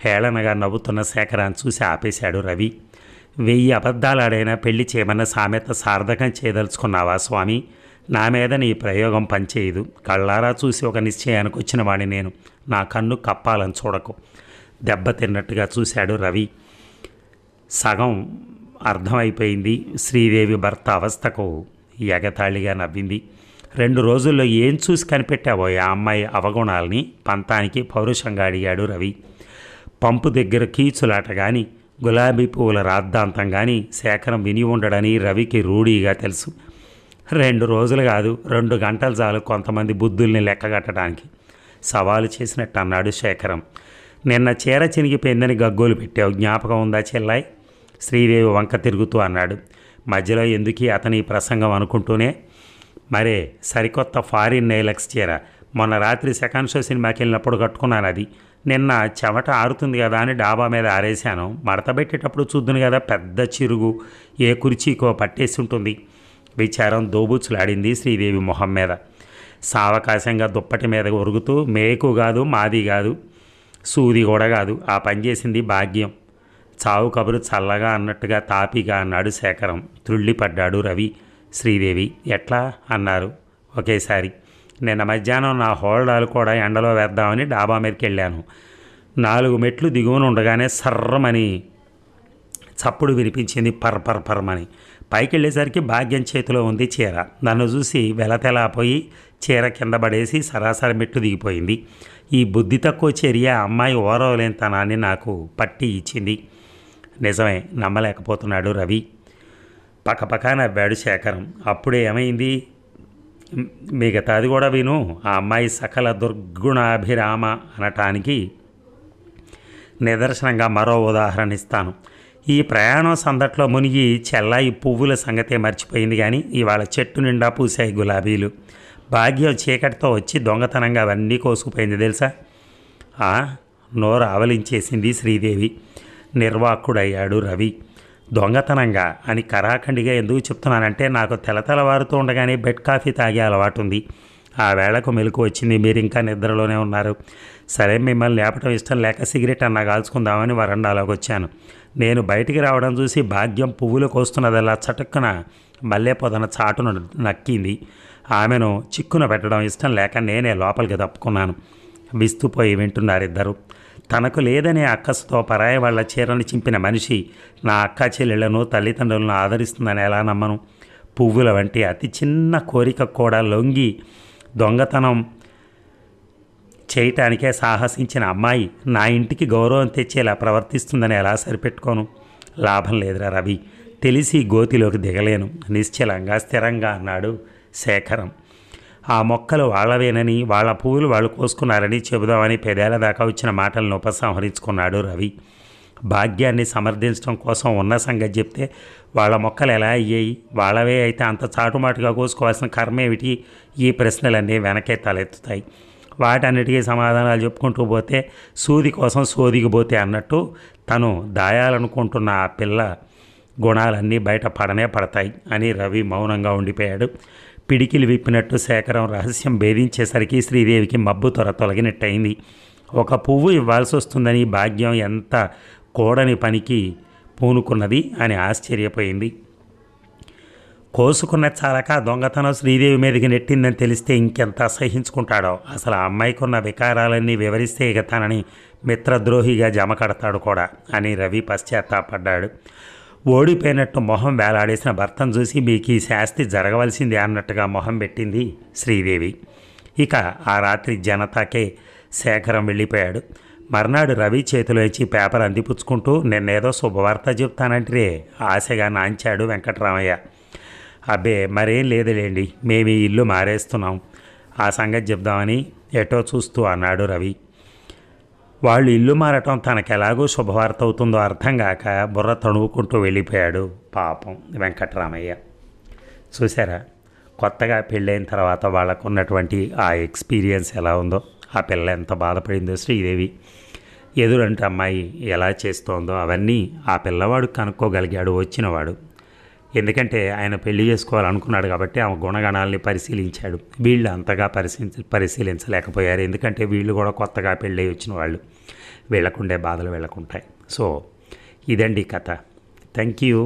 హేళనగా నవ్వుతున్న శేఖరాన్ని చూసి ఆపేశాడు రవి. 1000 అబద్ధాలాడైనా పెళ్లి చేయమన్న సామెత సార్థకం చేయదలుచుకున్నావా స్వామి? నా మీద నీ ప్రయోగం పనిచేయదు. కళ్ళారా చూసి ఒక నిశ్చయానికి వచ్చిన వాడిని నేను. నా కన్ను కప్పాలని చూడకు. దెబ్బతిన్నట్టుగా చూశాడు రవి. సగం అర్థమైపోయింది శ్రీదేవి భర్త అవస్థకు. ఎగతాళిగా నవ్వింది. 2 రోజుల్లో ఏం చూసి కనిపెట్టావో ఆ అమ్మాయి అవగుణాలని? పంతానికి పౌరుషంగా అడిగాడు రవి. పంపు దగ్గర కీచులాట కానీ, గులాబీ పువ్వుల రాద్ధాంతం కానీ శేఖరం విని ఉండడని రవికి రూఢీగా తెలుసు. 2 రోజులు కాదు, 2 గంటలు చాలు కొంతమంది బుద్ధుల్ని లెక్కగట్టడానికి. సవాలు చేసినట్టు అన్నాడు శేఖరం. నిన్న చీర చినిగిపోయిందని గగ్గోలు పెట్టావు, జ్ఞాపకం ఉందా చెల్లాయి? శ్రీదేవి వంక తిరుగుతూ అన్నాడు. మధ్యలో ఎందుకీ అతని ప్రసంగం అనుకుంటూనే, మరే సరికొత్త ఫారిన్ నైలక్స్ చీర మొన్న రాత్రి సెకండ్ షో సినిమాకి వెళ్ళినప్పుడు కట్టుకున్నాను. అది నిన్న చెమట ఆరుతుంది కదా అని డాబా మీద ఆరేశాను. మడత పెట్టేటప్పుడు చూద్దును కదా, పెద్ద చిరుగు ఏ కుర్చీకో పట్టేసి ఉంటుంది. విచారం దోబూచులాడింది శ్రీదేవి మొహం మీద. సావకాశంగా దుప్పటి మీద ఒరుగుతూ, మేకు కాదు, మాది కాదు, సూది కూడా కాదు, ఆ పని చేసింది భాగ్యం. చావు కబురు చల్లగా అన్నట్టుగా తాపీగా అన్నాడు శేఖరం. త్రుళ్ళిపడ్డాడు రవి. శ్రీదేవి ఎట్లా అన్నారు ఒకేసారి. నిన్న మధ్యాహ్నం నా హోల్డాలు కూడా ఎండలో వేద్దామని డాబా మీదకి వెళ్ళాను. 4 మెట్లు దిగువన ఉండగానే సర్రమని చప్పుడు వినిపించింది, పర్మని. పైకి వెళ్ళేసరికి భాగ్యం చేతిలో ఉంది చీర. నన్ను చూసి వెలతెలాపోయి చీర కింద పడేసి సరాసరి మెట్లు దిగిపోయింది. ఈ బుద్ధి తక్కువ చర్య అమ్మాయి ఓరవలేనితనాన్ని నాకు పట్టి ఇచ్చింది. నిజమే, నమ్మలేకపోతున్నాడు రవి. పక్కపక్క నవ్వాడు శేఖరం. అప్పుడే ఏమైంది? మిగతాది కూడా విను. ఆ అమ్మాయి సకల దుర్గుణాభిరామ అనటానికి నిదర్శనంగా మరో ఉదాహరణ ఇస్తాను. ఈ ప్రయాణం సందట్లో మునిగి చెల్లాయి పువ్వుల సంగతే మర్చిపోయింది. కానీ ఇవాళ చెట్టు నిండా పూసాయి గులాబీలు. భాగ్యం చీకటితో వచ్చి దొంగతనంగా అవన్నీ కోసుకుపోయింది తెలుసా. నోరు ఆవలించేసింది శ్రీదేవి. నిర్వాకుడయ్యాడు రవి. దొంగతనంగా అని కరాఖండిగా ఎందుకు చెప్తున్నానంటే నాకు తెల్లవారుతూ ఉండగానే బెడ్ కాఫీ తాగే అలవాటు ఉంది. ఆ వేళకు మెలకు వచ్చింది. మీరు ఇంకా నిద్రలోనే ఉన్నారు. సరే, మిమ్మల్ని లేపటం ఇష్టం లేక సిగరెట్ అన్నా కాల్చుకుందామని వరండాలోకి వచ్చాను. నేను బయటికి రావడం చూసి భాగ్యం పువ్వులు కోస్తున్నదల్లా చటుక్కున మల్లె పొదన చాటును నక్కింది. ఆమెను చిక్కున పెట్టడం ఇష్టం లేక నేనే లోపలికి తప్పుకున్నాను. విస్తుపోయి వింటున్నారిద్దరు. తనకు లేదనే అక్కసుతో పరాయి వాళ్ల చీరను చింపిన మనిషి నా అక్క చెల్లెళ్లను తల్లిదండ్రులను ఆదరిస్తుందని ఎలా నమ్మను? పువ్వుల వంటి అతి చిన్న కోరిక కూడా లొంగి దొంగతనం చేయటానికే సాహసించిన అమ్మాయి నా ఇంటికి గౌరవం తెచ్చేలా ప్రవర్తిస్తుందని ఎలా సరిపెట్టుకోను? లాభం లేదురా రవి, తెలిసి గోతిలోకి దిగలేను నిశ్చలంగా స్థిరంగా అన్నాడు శేఖరం. ఆ మొక్కలు వాళ్ళవేనని వాళ్ళ పువ్వులు వాళ్ళు కోసుకున్నారని చెబుదామని పెదేళ్ల దాకా వచ్చిన మాటలను ఉపసంహరించుకున్నాడు రవి. భాగ్యాన్ని సమర్థించడం కోసం ఉన్న సంగతి చెప్తే వాళ్ళ మొక్కలు ఎలా అయ్యాయి? వాళ్ళవే అయితే అంత చాటుమాటుగా కోసుకోవాల్సిన కర్మేమిటి? ఈ ప్రశ్నలన్నీ వెనకే తలెత్తుతాయి. వాటన్నిటికీ సమాధానాలు చెప్పుకుంటూ పోతే సూది కోసం సోదిగిపోతే అన్నట్టు తను దాయాలనుకుంటున్న ఆ పిల్ల గుణాలన్నీ బయట పడనే పడతాయి అని రవి మౌనంగా ఉండిపోయాడు. పిడికిలు విప్పినట్టు శేఖరం రహస్యం భేదించేసరికి శ్రీదేవికి మబ్బు తొలగినట్టయింది. ఒక పువ్వు ఇవ్వాల్సి వస్తుందని భాగ్యం ఎంత కూడని పనికి పూనుకున్నది అని ఆశ్చర్యపోయింది. కోసుకున్న చాలక దొంగతనం శ్రీదేవి మీదకి నెట్టిందని తెలిస్తే ఇంకెంత అసహించుకుంటాడో. అసలు ఆ అమ్మాయికున్న వికారాలన్నీ వివరిస్తే ఇక తనని మిత్రద్రోహిగా జమ కడతాడు కూడా అని రవి పశ్చాత్తాపడ్డాడు. ఓడిపోయినట్టు మొహం వేలాడేసిన భర్తను చూసి మీకు ఈ శాస్తి జరగవలసింది అన్నట్టుగా మొహం పెట్టింది శ్రీదేవి. ఇక ఆ రాత్రి జనతాకే శేఖరం వెళ్ళిపోయాడు. మర్నాడు రవి చేతిలోంచి పేపర్ అందిపుచ్చుకుంటూ నిన్నేదో శుభవార్త చెప్తానంటే ఆశగా నాంచాడు వెంకటరామయ్య. అబ్బే మరేం లేదులేండి, మేము ఈ ఇల్లు మారేస్తున్నాం, ఆ సంగతి చెప్దామని ఎటో చూస్తూ అన్నాడు రవి. వాళ్ళు ఇల్లు మారటం తనకెలాగో శుభవార్త అవుతుందో అర్థం కాక బుర్ర తణువుకుంటూ వెళ్ళిపోయాడు పాపం వెంకటరామయ్య. చూసారా, కొత్తగా పెళ్ళైన తర్వాత వాళ్ళకు ఉన్నటువంటి ఆ ఎక్స్పీరియన్స్ ఎలా ఉందో, ఆ పిల్ల ఎంత బాధపడిందో శ్రీదేవి. ఎదురంటే అమ్మాయి ఎలా చేస్తోందో అవన్నీ ఆ పిల్లవాడు కనుక్కోగలిగాడు వచ్చినవాడు. ఎందుకంటే ఆయన పెళ్లి చేసుకోవాలనుకున్నాడు కాబట్టి ఆమె గుణగణాలని పరిశీలించాడు. వీళ్ళు అంతగా పరిశీలించలేకపోయారు. ఎందుకంటే వీళ్ళు కూడా కొత్తగా పెళ్ళి వచ్చిన వాళ్ళు. వీళ్ళకుండే బాధలు వీళ్ళకుంటాయి. సో ఇదండి కథ. Thank you.